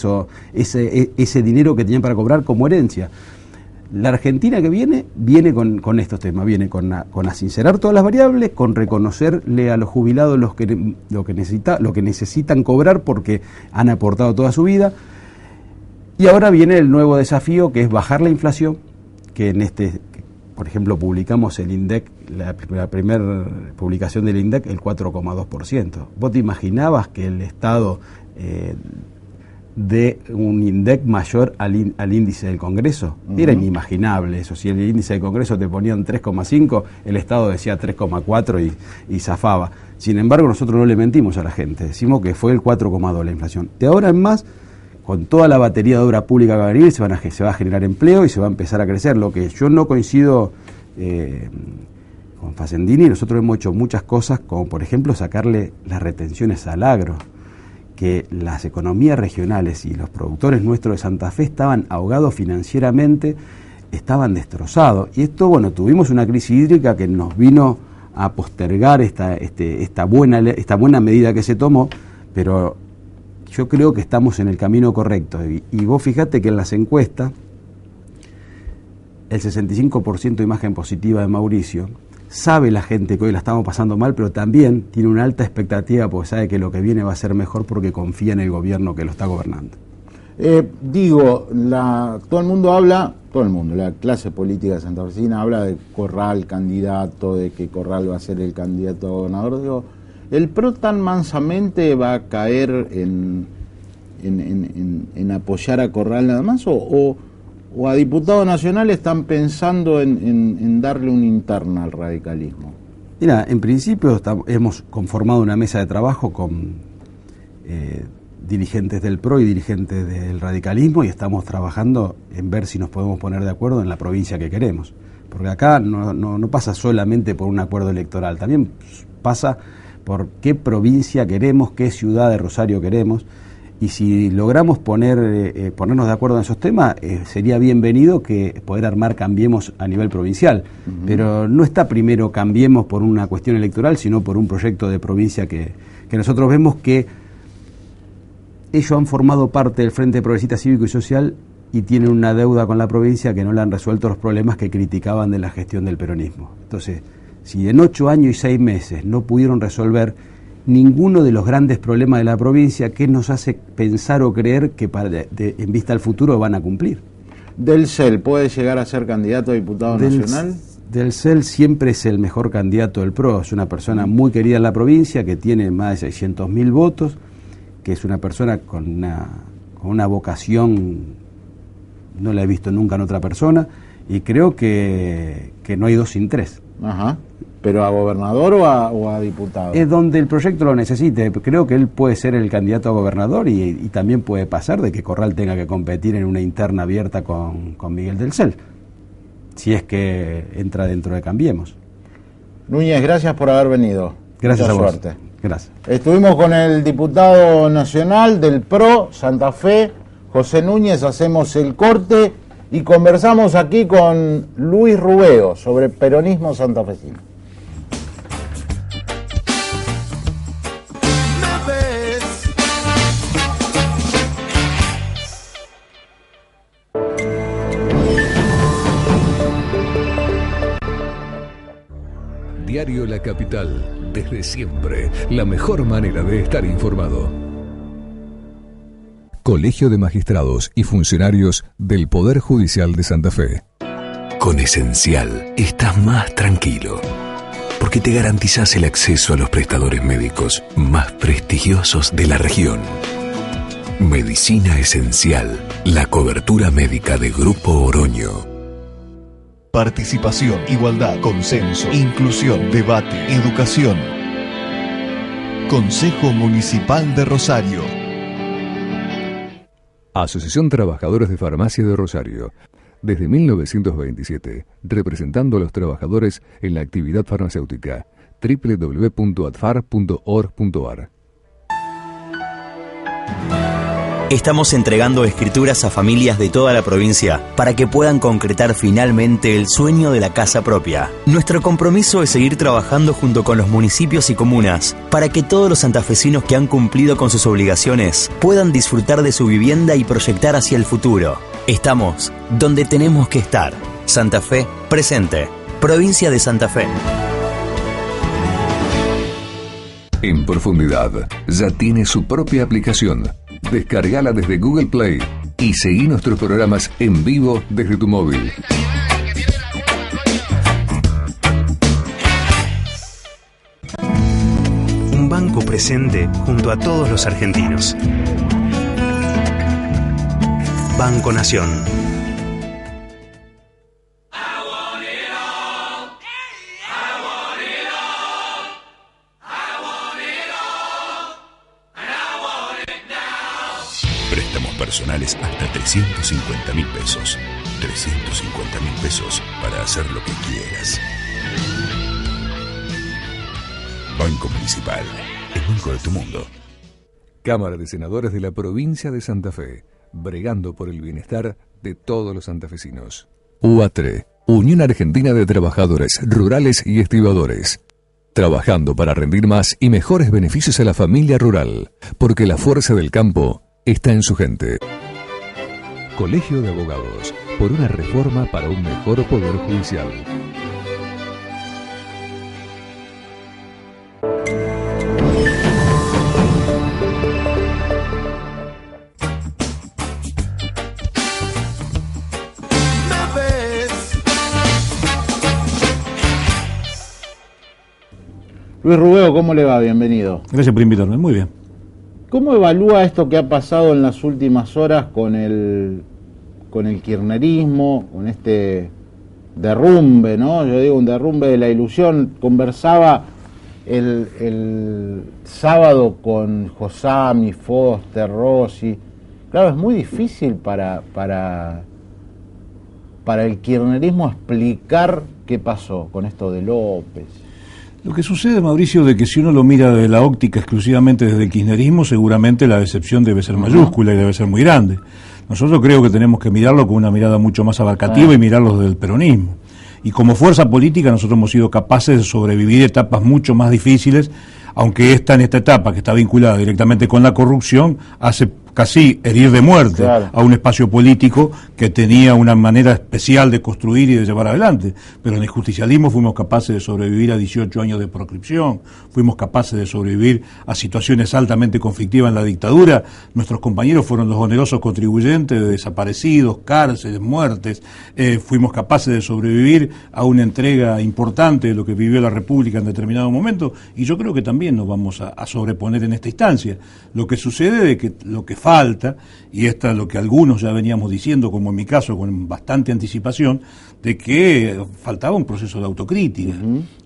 ese dinero que tenían para cobrar como herencia. La Argentina que viene con estos temas, viene con sincerar todas las variables, con reconocerle a los jubilados lo que necesitan cobrar porque han aportado toda su vida. Y ahora viene el nuevo desafío, que es bajar la inflación, que por ejemplo, publicamos el INDEC, la primera publicación del INDEC, el 4,2%. ¿Vos te imaginabas que el Estado de un INDEC mayor al índice del Congreso? Era inimaginable eso. Si el índice del Congreso te ponían 3,5, el Estado decía 3,4 y zafaba. Sin embargo, nosotros no le mentimos a la gente, decimos que fue el 4,2 la inflación. De ahora en más, con toda la batería de obra pública que va a venir, se va a generar empleo y se va a empezar a crecer. Lo que yo no coincido con Facendini, nosotros hemos hecho muchas cosas, como por ejemplo sacarle las retenciones al agro, que las economías regionales y los productores nuestros de Santa Fe estaban ahogados financieramente, estaban destrozados. Y esto, bueno, tuvimos una crisis hídrica que nos vino a postergar esta buena medida que se tomó, pero yo creo que estamos en el camino correcto. Y vos fijate que en las encuestas, el 65% de imagen positiva de Mauricio, sabe la gente que hoy la estamos pasando mal, pero también tiene una alta expectativa porque sabe que lo que viene va a ser mejor porque confía en el gobierno que lo está gobernando. Todo el mundo habla, la clase política santafesina habla de Corral candidato, de que Corral va a ser el candidato a gobernador. Digo, ¿el PRO tan mansamente va a caer en apoyar a Corral nada más? ¿O a diputado nacional están pensando en darle una interna al radicalismo? Mira, en principio hemos conformado una mesa de trabajo con dirigentes del PRO y dirigentes del radicalismo y estamos trabajando en ver si nos podemos poner de acuerdo en la provincia que queremos. Porque acá no pasa solamente por un acuerdo electoral, también pasa por qué provincia queremos, qué ciudad de Rosario queremos. Y si logramos ponernos de acuerdo en esos temas, sería bienvenido que poder armar Cambiemos a nivel provincial. Uh-huh. Pero no está primero Cambiemos por una cuestión electoral, sino por un proyecto de provincia que nosotros vemos que ellos han formado parte del Frente Progresista Cívico y Social y tienen una deuda con la provincia que no le han resuelto los problemas que criticaban de la gestión del peronismo. Entonces, si en 8 años y 6 meses no pudieron resolver ninguno de los grandes problemas de la provincia, ¿qué nos hace pensar o creer que en vista al futuro van a cumplir? ¿Del CEL puede llegar a ser candidato a diputado nacional? Del CEL siempre es el mejor candidato del PRO, es una persona muy querida en la provincia, que tiene más de 600.000 votos, que es una persona con una vocación, no la he visto nunca en otra persona, y creo que no hay 2 sin 3. Ajá. ¿Pero a gobernador o a diputado? Es donde el proyecto lo necesite. Creo que él puede ser el candidato a gobernador y también puede pasar de que Corral tenga que competir en una interna abierta con Miguel del CEL, si es que entra dentro de Cambiemos. Núñez, gracias por haber venido. Gracias a vos. Suerte. Gracias. Estuvimos con el diputado nacional del PRO, Santa Fe, José Núñez. Hacemos el corte y conversamos aquí con Luis Rubeo sobre peronismo santafesino. Diario La Capital, desde siempre, la mejor manera de estar informado. Colegio de Magistrados y Funcionarios del Poder Judicial de Santa Fe. Con Esencial estás más tranquilo, porque te garantizás el acceso a los prestadores médicos más prestigiosos de la región. Medicina Esencial, la cobertura médica de Grupo Oroño. Participación, igualdad, consenso, inclusión, debate, educación. Consejo Municipal de Rosario. Asociación Trabajadores de Farmacia de Rosario. Desde 1927, representando a los trabajadores en la actividad farmacéutica. www.adfar.org.ar. Estamos entregando escrituras a familias de toda la provincia para que puedan concretar finalmente el sueño de la casa propia. Nuestro compromiso es seguir trabajando junto con los municipios y comunas para que todos los santafesinos que han cumplido con sus obligaciones puedan disfrutar de su vivienda y proyectar hacia el futuro. Estamos donde tenemos que estar. Santa Fe, presente. Provincia de Santa Fe. En Profundidad ya tiene su propia aplicación. Descargala desde Google Play y seguí nuestros programas en vivo desde tu móvil. Un banco presente junto a todos los argentinos. Banco Nación. 350.000 pesos. 350.000 pesos para hacer lo que quieras. Banco Municipal, el banco de tu mundo. Cámara de Senadores de la Provincia de Santa Fe, bregando por el bienestar de todos los santafesinos. UATRE, Unión Argentina de Trabajadores Rurales y Estibadores. Trabajando para rendir más y mejores beneficios a la familia rural, porque la fuerza del campo está en su gente. Colegio de Abogados, por una reforma para un mejor poder judicial. Luis Rubeo, ¿cómo le va? Bienvenido. Gracias por invitarme, muy bien. ¿Cómo evalúa esto que ha pasado en las últimas horas con el kirchnerismo, con este derrumbe, ¿no? Yo digo un derrumbe de la ilusión. Conversaba el sábado con Josami, Foster, Rossi. Claro, es muy difícil para el kirchnerismo explicar qué pasó con esto de López. Lo que sucede, Mauricio, de que si uno lo mira de la óptica exclusivamente desde el kirchnerismo, seguramente la decepción debe ser mayúscula y debe ser muy grande. Nosotros creo que tenemos que mirarlo con una mirada mucho más abarcativa y mirarlo desde el peronismo. Y como fuerza política nosotros hemos sido capaces de sobrevivir etapas mucho más difíciles, aunque en esta etapa que está vinculada directamente con la corrupción, hace casi herir de muerte a un espacio político que tenía una manera especial de construir y de llevar adelante. Pero en el justicialismo fuimos capaces de sobrevivir a 18 años de proscripción, fuimos capaces de sobrevivir a situaciones altamente conflictivas en la dictadura. Nuestros compañeros fueron los onerosos contribuyentes de desaparecidos, cárceles, muertes. Fuimos capaces de sobrevivir a una entrega importante de lo que vivió la República en determinado momento, y yo creo que también nos vamos a sobreponer en esta instancia. Lo que sucede es que lo que falta, y esto es lo que algunos ya veníamos diciendo, como en mi caso con bastante anticipación, de que faltaba un proceso de autocrítica,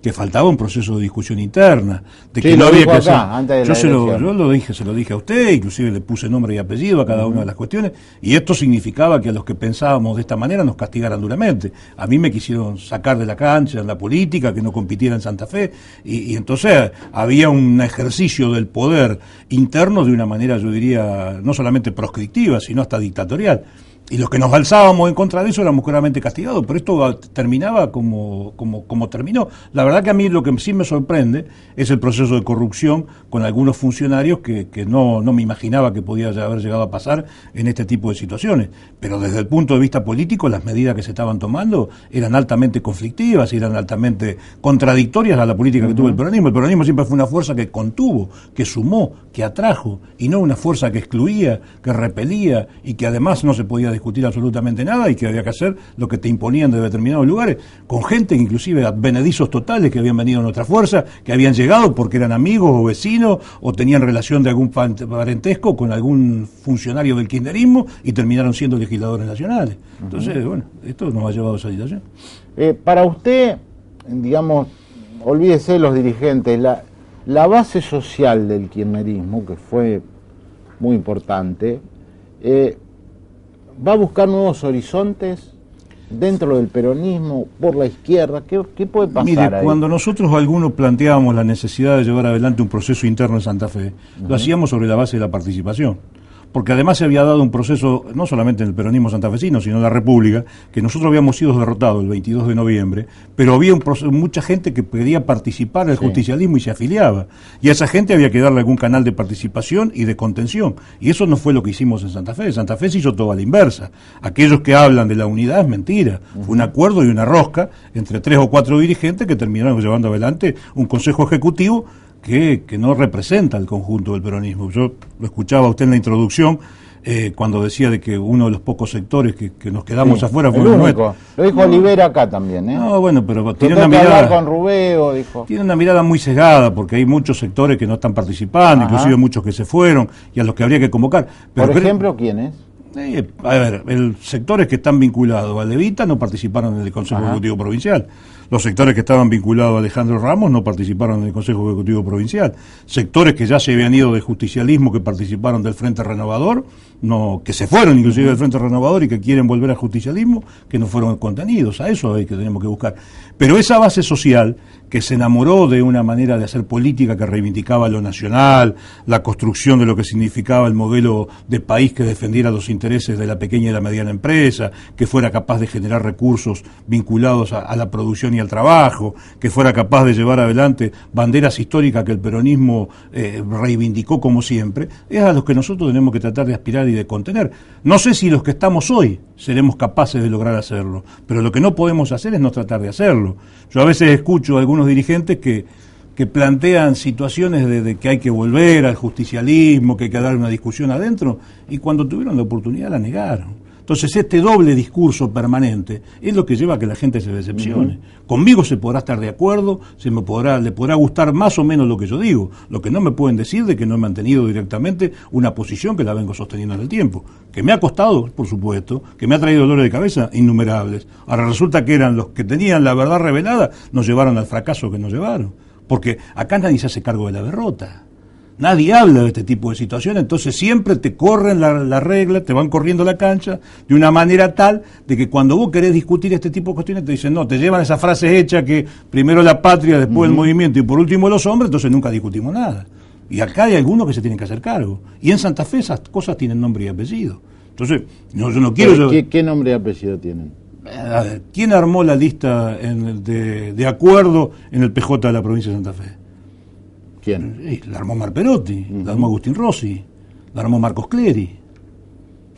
que faltaba un proceso de discusión interna, de que no había que hacer. Yo se lo dije a usted, inclusive le puse nombre y apellido a cada una de las cuestiones, y esto significaba que a los que pensábamos de esta manera nos castigaran duramente. A mí me quisieron sacar de la cancha en la política, que no compitiera en Santa Fe, y entonces había un ejercicio del poder interno de una manera, yo diría, no solamente proscriptiva, sino hasta dictatorial. Y los que nos alzábamos en contra de eso éramos claramente castigados, pero esto terminaba como terminó. La verdad que a mí lo que sí me sorprende es el proceso de corrupción con algunos funcionarios que no me imaginaba que podía haber llegado a pasar en este tipo de situaciones. Pero desde el punto de vista político, las medidas que se estaban tomando eran altamente conflictivas, eran altamente contradictorias a la política que tuvo el peronismo. El peronismo siempre fue una fuerza que contuvo, que sumó, que atrajo, y no una fuerza que excluía, que repelía y que además no se podía discutir absolutamente nada y que había que hacer lo que te imponían de determinados lugares, con gente inclusive advenedizos totales que habían venido a nuestra fuerza, que habían llegado porque eran amigos o vecinos o tenían relación de algún parentesco con algún funcionario del kirchnerismo y terminaron siendo legisladores nacionales. Entonces, bueno, esto nos ha llevado a esa situación. Para usted, digamos, olvídese de los dirigentes, la base social del kirchnerismo, que fue muy importante, ¿va a buscar nuevos horizontes dentro del peronismo, por la izquierda? ¿Qué puede pasar? Mire, ahí? Cuando nosotros algunos planteábamos la necesidad de llevar adelante un proceso interno en Santa Fe, lo hacíamos sobre la base de la participación. Porque además se había dado un proceso, no solamente en el peronismo santafesino, sino en la República, que nosotros habíamos sido derrotados el 22 de noviembre, pero había mucha gente que quería participar en el justicialismo y se afiliaba. Y a esa gente había que darle algún canal de participación y de contención. Y eso no fue lo que hicimos en Santa Fe. En Santa Fe se hizo todo a la inversa. Aquellos que hablan de la unidad es mentira. Fue un acuerdo y una rosca entre 3 o 4 dirigentes que terminaron llevando adelante un consejo ejecutivo que no representa el conjunto del peronismo. Yo lo escuchaba a usted en la introducción cuando decía de que uno de los pocos sectores que nos quedamos afuera fue el nuestro. Lo dijo Olivera acá también, No, bueno, pero tiene una mirada con Rubeo, dijo. Tiene una mirada muy sesgada porque hay muchos sectores que no están participando, inclusive muchos que se fueron y a los que habría que convocar. Pero por ejemplo, ¿quiénes? A ver, sectores que están vinculados a Levita no participaron en el Consejo Ejecutivo Provincial. Los sectores que estaban vinculados a Alejandro Ramos no participaron en el Consejo Ejecutivo Provincial. Sectores que ya se habían ido del justicialismo, que participaron del Frente Renovador, no, que se fueron inclusive del Frente Renovador y que quieren volver al justicialismo, que no fueron contenidos. A eso es que tenemos que buscar. Pero esa base social que se enamoró de una manera de hacer política que reivindicaba lo nacional, la construcción de lo que significaba el modelo de país que defendiera los intereses de la pequeña y la mediana empresa, que fuera capaz de generar recursos vinculados a la producción y al trabajo, que fuera capaz de llevar adelante banderas históricas que el peronismo reivindicó como siempre, es a los que nosotros tenemos que tratar de aspirar y de contener. No sé si los que estamos hoy seremos capaces de lograr hacerlo, pero lo que no podemos hacer es no tratar de hacerlo. Yo a veces escucho a algunos dirigentes que plantean situaciones de que hay que volver al justicialismo, que hay que dar una discusión adentro, y cuando tuvieron la oportunidad la negaron. Entonces este doble discurso permanente es lo que lleva a que la gente se decepcione. Conmigo se podrá estar de acuerdo, le podrá gustar más o menos lo que yo digo. Lo que no me pueden decir de que no he mantenido directamente una posición que la vengo sosteniendo en el tiempo. Que me ha costado, por supuesto, que me ha traído dolores de cabeza innumerables. Ahora resulta que eran los que tenían la verdad revelada, nos llevaron al fracaso que nos llevaron. Porque acá nadie se hace cargo de la derrota. Nadie habla de este tipo de situaciones, entonces siempre te corren la regla, te van corriendo la cancha de una manera tal de que cuando vos querés discutir este tipo de cuestiones te dicen, no, te llevan esa frase hecha que primero la patria, después el movimiento y por último los hombres, entonces nunca discutimos nada. Y acá hay algunos que se tienen que hacer cargo. Y en Santa Fe esas cosas tienen nombre y apellido. Entonces, yo no quiero... ¿Qué nombre y apellido tienen? A ver, ¿quién armó la lista de acuerdo en el PJ de la provincia de Santa Fe? ¿Quién? La armó Marperotti, la armó Agustín Rossi, la armó Marcos Clery.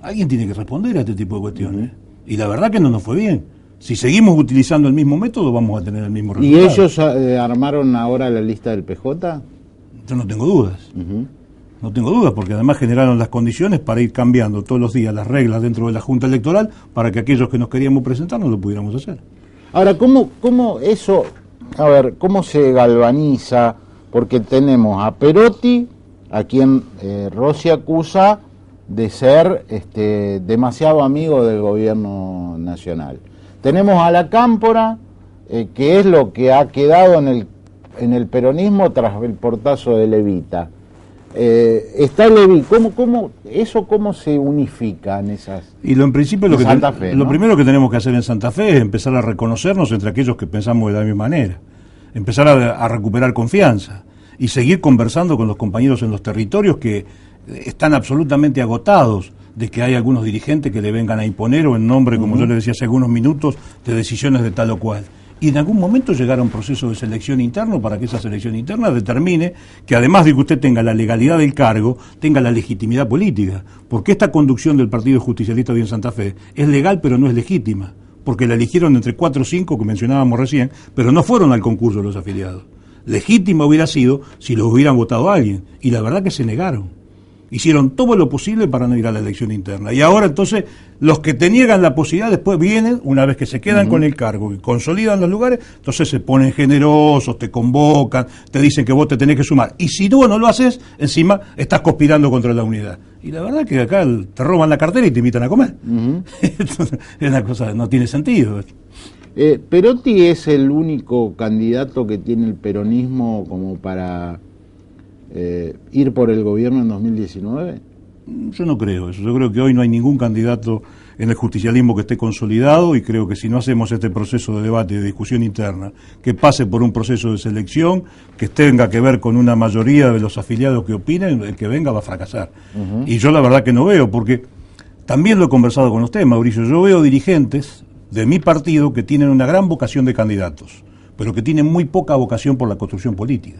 Alguien tiene que responder a este tipo de cuestiones. Y la verdad que no nos fue bien. Si seguimos utilizando el mismo método, vamos a tener el mismo resultado. ¿Y ellos armaron ahora la lista del PJ? Yo no tengo dudas. No tengo dudas, porque además generaron las condiciones para ir cambiando todos los días las reglas dentro de la Junta Electoral para que aquellos que nos queríamos presentar no lo pudiéramos hacer. Ahora, ¿cómo eso, cómo se galvaniza? Porque tenemos a Perotti, a quien Rossi acusa de ser demasiado amigo del gobierno nacional. Tenemos a la Cámpora, que es lo que ha quedado en el peronismo tras el portazo de Levita. Está Levita, ¿cómo se unifican esas? Y en principio Santa Fe, ¿no? Lo primero que tenemos que hacer en Santa Fe es empezar a reconocernos entre aquellos que pensamos de la misma manera. Empezar a recuperar confianza y seguir conversando con los compañeros en los territorios que están absolutamente agotados de que hay algunos dirigentes que le vengan a imponer o en nombre, como yo le decía hace algunos minutos, de decisiones de tal o cual. Y en algún momento llegar a un proceso de selección interno para que esa selección interna determine que además de que usted tenga la legalidad del cargo, tenga la legitimidad política. Porque esta conducción del Partido Justicialista hoy en Santa Fe es legal pero no es legítima. Porque la eligieron entre 4 o 5 que mencionábamos recién, pero no fueron al concurso los afiliados. Legítima hubiera sido si los hubieran votado a alguien, y la verdad que se negaron. Hicieron todo lo posible para no ir a la elección interna. Y ahora entonces los que te niegan la posibilidad después vienen, una vez que se quedan con el cargo y consolidan los lugares, entonces se ponen generosos, te convocan, te dicen que vos te tenés que sumar. Y si tú no lo haces, encima estás conspirando contra la unidad. Y la verdad que acá te roban la cartera y te invitan a comer. Entonces, es una cosa, no tiene sentido. ¿Perotti es el único candidato que tiene el peronismo como para ir por el gobierno en 2019? Yo no creo eso. Yo creo que hoy no hay ningún candidato en el justicialismo que esté consolidado y creo que si no hacemos este proceso de debate y de discusión interna, que pase por un proceso de selección, que tenga que ver con una mayoría de los afiliados que opinen, el que venga va a fracasar. Y yo la verdad que no veo, porque también lo he conversado con usted, Mauricio, yo veo dirigentes de mi partido que tienen una gran vocación de candidatos, pero que tienen muy poca vocación por la construcción política.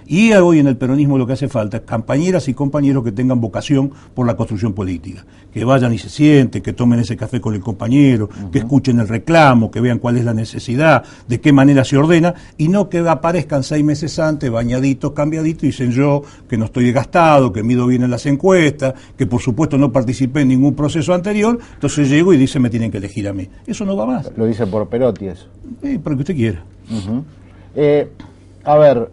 Y hoy en el peronismo lo que hace falta es compañeras y compañeros que tengan vocación por la construcción política, que vayan y se sienten, que tomen ese café con el compañero, que escuchen el reclamo, que vean cuál es la necesidad, de qué manera se ordena, y no que aparezcan 6 meses antes, bañaditos, cambiaditos, y dicen yo que no estoy desgastado, que mido bien en las encuestas, que por supuesto no participé en ningún proceso anterior, entonces llego y dice me tienen que elegir a mí. Eso no va más. Lo dice por Perotti eso. Para que usted quiera. A ver,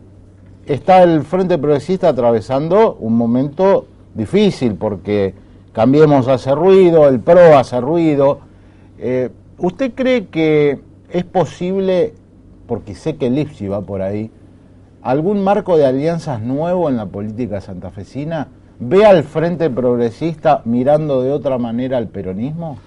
está el Frente Progresista atravesando un momento difícil porque Cambiemos hace ruido, el PRO hace ruido. ¿Usted cree que es posible, porque sé que el IPSI va por ahí, algún marco de alianzas nuevo en la política santafesina? ¿Ve al Frente Progresista mirando de otra manera al peronismo?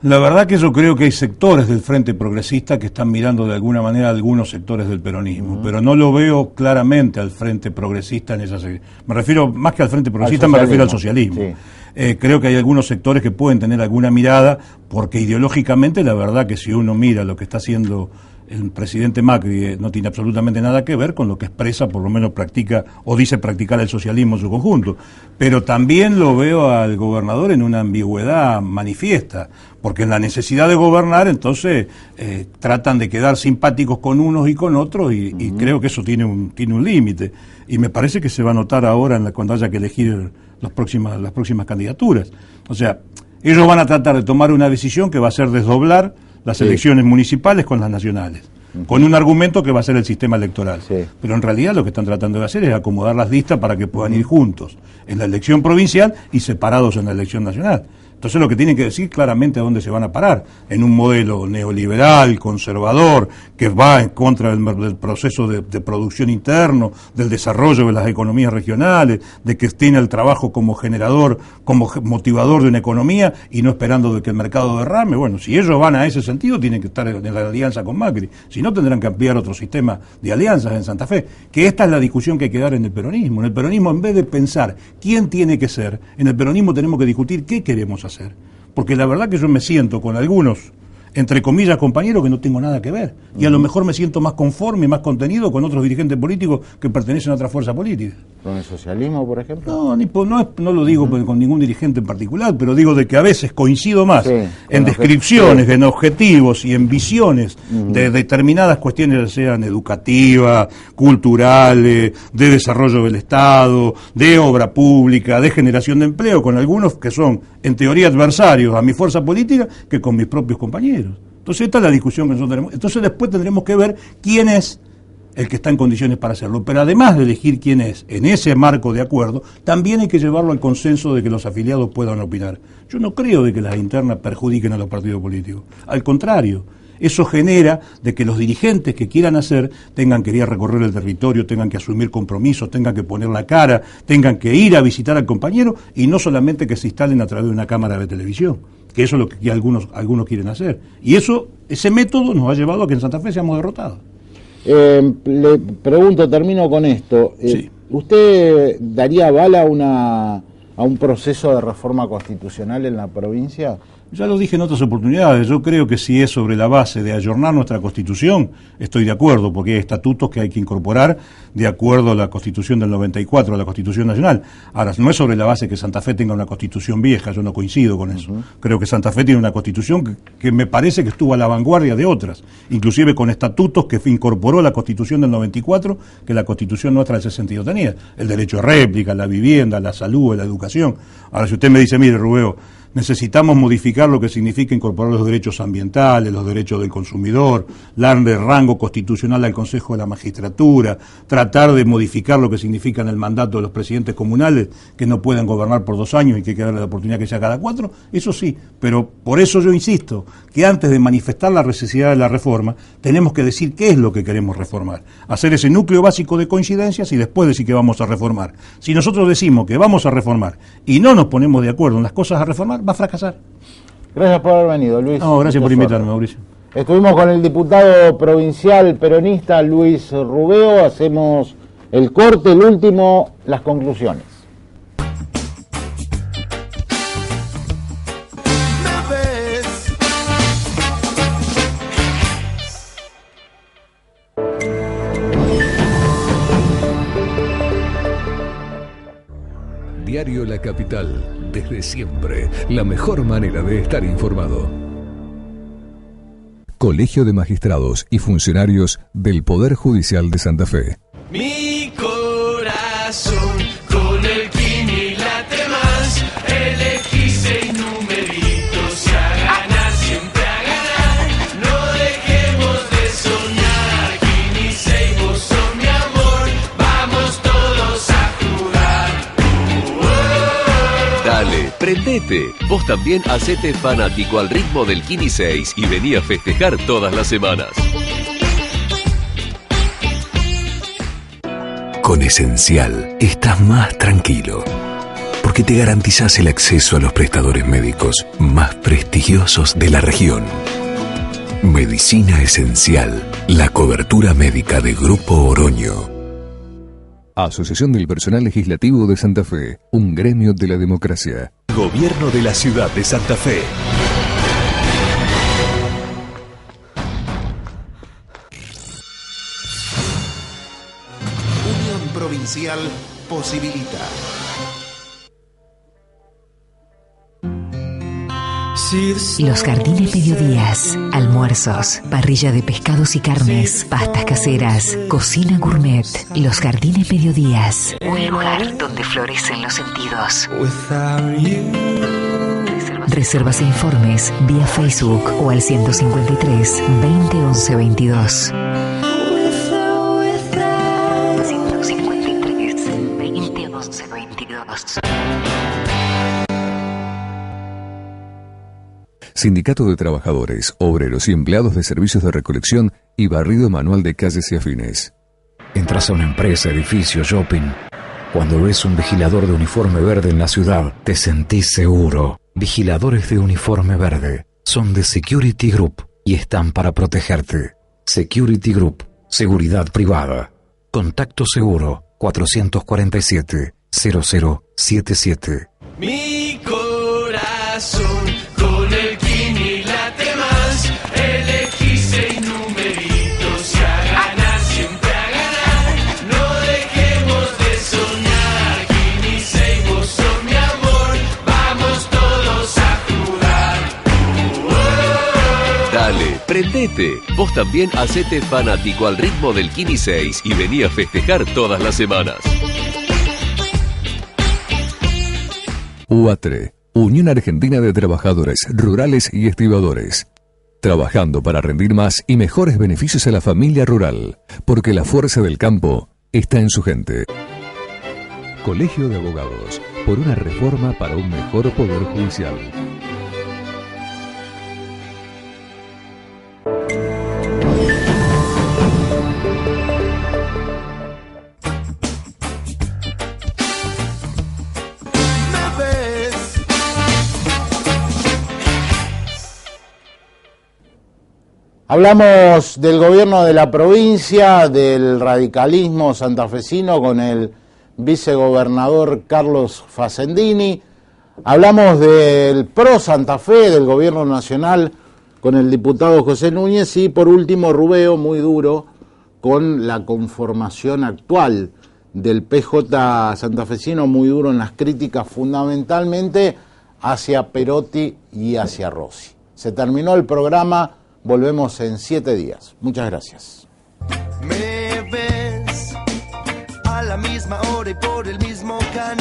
La verdad que yo creo que hay sectores del Frente Progresista que están mirando de alguna manera a algunos sectores del peronismo, pero no lo veo claramente al Frente Progresista en esa... Me refiero, más que al Frente Progresista, me refiero al socialismo. Sí. Creo que hay algunos sectores que pueden tener alguna mirada, porque ideológicamente la verdad que si uno mira lo que está haciendo el presidente Macri no tiene absolutamente nada que ver con lo que expresa, por lo menos practica o dice practicar el socialismo en su conjunto. Pero también lo veo al gobernador en una ambigüedad manifiesta, porque en la necesidad de gobernar entonces tratan de quedar simpáticos con unos y con otros y creo que eso tiene un límite. Y me parece que se va a notar ahora cuando haya que elegir las próximas candidaturas. O sea, ellos van a tratar de tomar una decisión que va a ser desdoblar las elecciones municipales con las nacionales, con un argumento que va a ser el sistema electoral. Pero en realidad lo que están tratando de hacer es acomodar las listas para que puedan ir juntos en la elección provincial y separados en la elección nacional. Entonces lo que tienen que decir claramente a dónde se van a parar, en un modelo neoliberal, conservador, que va en contra del proceso de producción interno, del desarrollo de las economías regionales, de que tiene el trabajo como generador, como motivador de una economía y no esperando de que el mercado derrame. Bueno, si ellos van a ese sentido tienen que estar en la alianza con Macri, si no tendrán que ampliar otro sistema de alianzas en Santa Fe, que esta es la discusión que hay que dar en el peronismo. En el peronismo, en vez de pensar quién tiene que ser, en el peronismo tenemos que discutir qué queremos hacer. Porque la verdad que yo me siento con algunos, entre comillas, compañeros que no tengo nada que ver. Y a lo mejor me siento más conforme y más contenido con otros dirigentes políticos que pertenecen a otra fuerza política. ¿Con el socialismo, por ejemplo? No lo digo con ningún dirigente en particular, pero digo de que a veces coincido más en descripciones, en objetivos y en visiones de determinadas cuestiones, ya sean educativas, culturales, de desarrollo del Estado, de obra pública, de generación de empleo, con algunos que son, en teoría, adversarios a mi fuerza política, que con mis propios compañeros. Entonces esta es la discusión que nosotros tenemos. Entonces después tendremos que ver quién es el que está en condiciones para hacerlo. Pero además de elegir quién es en ese marco de acuerdo, también hay que llevarlo al consenso de que los afiliados puedan opinar. Yo no creo de que las internas perjudiquen a los partidos políticos. Al contrario, eso genera de que los dirigentes que quieran hacer tengan que ir a recorrer el territorio, tengan que asumir compromisos, tengan que poner la cara, tengan que ir a visitar al compañero y no solamente que se instalen a través de una cámara de televisión, que eso es lo que algunos quieren hacer. Y ese método nos ha llevado a que en Santa Fe seamos derrotados. Le pregunto, termino con esto. ¿Usted daría bala a un proceso de reforma constitucional en la provincia? Ya lo dije en otras oportunidades, yo creo que si es sobre la base de ayornar nuestra Constitución, estoy de acuerdo, porque hay estatutos que hay que incorporar de acuerdo a la Constitución del 94, a la Constitución Nacional. Ahora, no es sobre la base que Santa Fe tenga una Constitución vieja, yo no coincido con eso. Creo que Santa Fe tiene una Constitución que me parece que estuvo a la vanguardia de otras, inclusive con estatutos que incorporó la Constitución del 94, que la Constitución nuestra de ese sentido tenía. El derecho a réplica, la vivienda, la salud, la educación. Ahora, si usted me dice, mire, Rubeo, necesitamos modificar lo que significa incorporar los derechos ambientales, los derechos del consumidor, darle rango constitucional al Consejo de la Magistratura, tratar de modificar lo que significa en el mandato de los presidentes comunales, que no puedan gobernar por 2 años y que hay que darle la oportunidad que sea cada 4, eso sí, pero por eso yo insisto que antes de manifestar la necesidad de la reforma, tenemos que decir qué es lo que queremos reformar, hacer ese núcleo básico de coincidencias y después decir que vamos a reformar. Si nosotros decimos que vamos a reformar y no nos ponemos de acuerdo en las cosas a reformar, va a fracasar. Gracias por haber venido, Luis. No, gracias por invitarme, Mauricio. Estuvimos con el diputado provincial peronista Luis Rubeo. Hacemos el corte, el último, las conclusiones. Diario La Capital, desde siempre, la mejor manera de estar informado. Colegio de Magistrados y Funcionarios del Poder Judicial de Santa Fe. Mi corazón con el Kini late más. Elegí 6 numeritos y a ganar, siempre a ganar. No dejemos de soñar. Kini 6, vos sos mi amor. Vamos todos a jugar. Dale, prende Prendete, vos también hacete fanático al ritmo del Kini 6 y vení a festejar todas las semanas. Con Esencial estás más tranquilo, porque te garantizás el acceso a los prestadores médicos más prestigiosos de la región. Medicina Esencial, la cobertura médica de Grupo Oroño. Asociación del Personal Legislativo de Santa Fe, un gremio de la democracia. Gobierno de la Ciudad de Santa Fe. Unión Provincial posibilita. Los Jardines Mediodías, almuerzos, parrilla de pescados y carnes, pastas caseras, cocina gourmet. Los Jardines Mediodías, un lugar donde florecen los sentidos. Reservas e informes vía Facebook o al 153 20 11 22. 153 20 11 22. Sindicato de Trabajadores, Obreros y Empleados de Servicios de Recolección y Barrido Manual de Calles y Afines. Entras a una empresa, edificio, shopping. Cuando ves un vigilador de uniforme verde en la ciudad, te sentís seguro. Vigiladores de uniforme verde son de Security Group y están para protegerte. Security Group, seguridad privada. Contacto seguro 447-0077. Mi corazón con el Kini late más. Elegí 6 numeritos y a ganar, siempre a ganar. No dejemos de soñar. Kini 6, vos sos mi amor. Vamos todos a jugar. Dale, prendete. Vos también hacete fanático al ritmo del Kini 6 y vení a festejar todas las semanas. UATRE, Unión Argentina de Trabajadores Rurales y Estibadores. Trabajando para rendir más y mejores beneficios a la familia rural, porque la fuerza del campo está en su gente. Colegio de Abogados, por una reforma para un mejor poder judicial. Hablamos del gobierno de la provincia, del radicalismo santafesino con el vicegobernador Carlos Facendini. Hablamos del PRO Santa Fe, del gobierno nacional con el diputado José Núñez y por último Rubeo, muy duro, con la conformación actual del PJ santafesino, muy duro en las críticas fundamentalmente hacia Perotti y hacia Rossi. Se terminó el programa. Volvemos en 7 días. Muchas gracias. Me ves a la misma hora y por el mismo canal.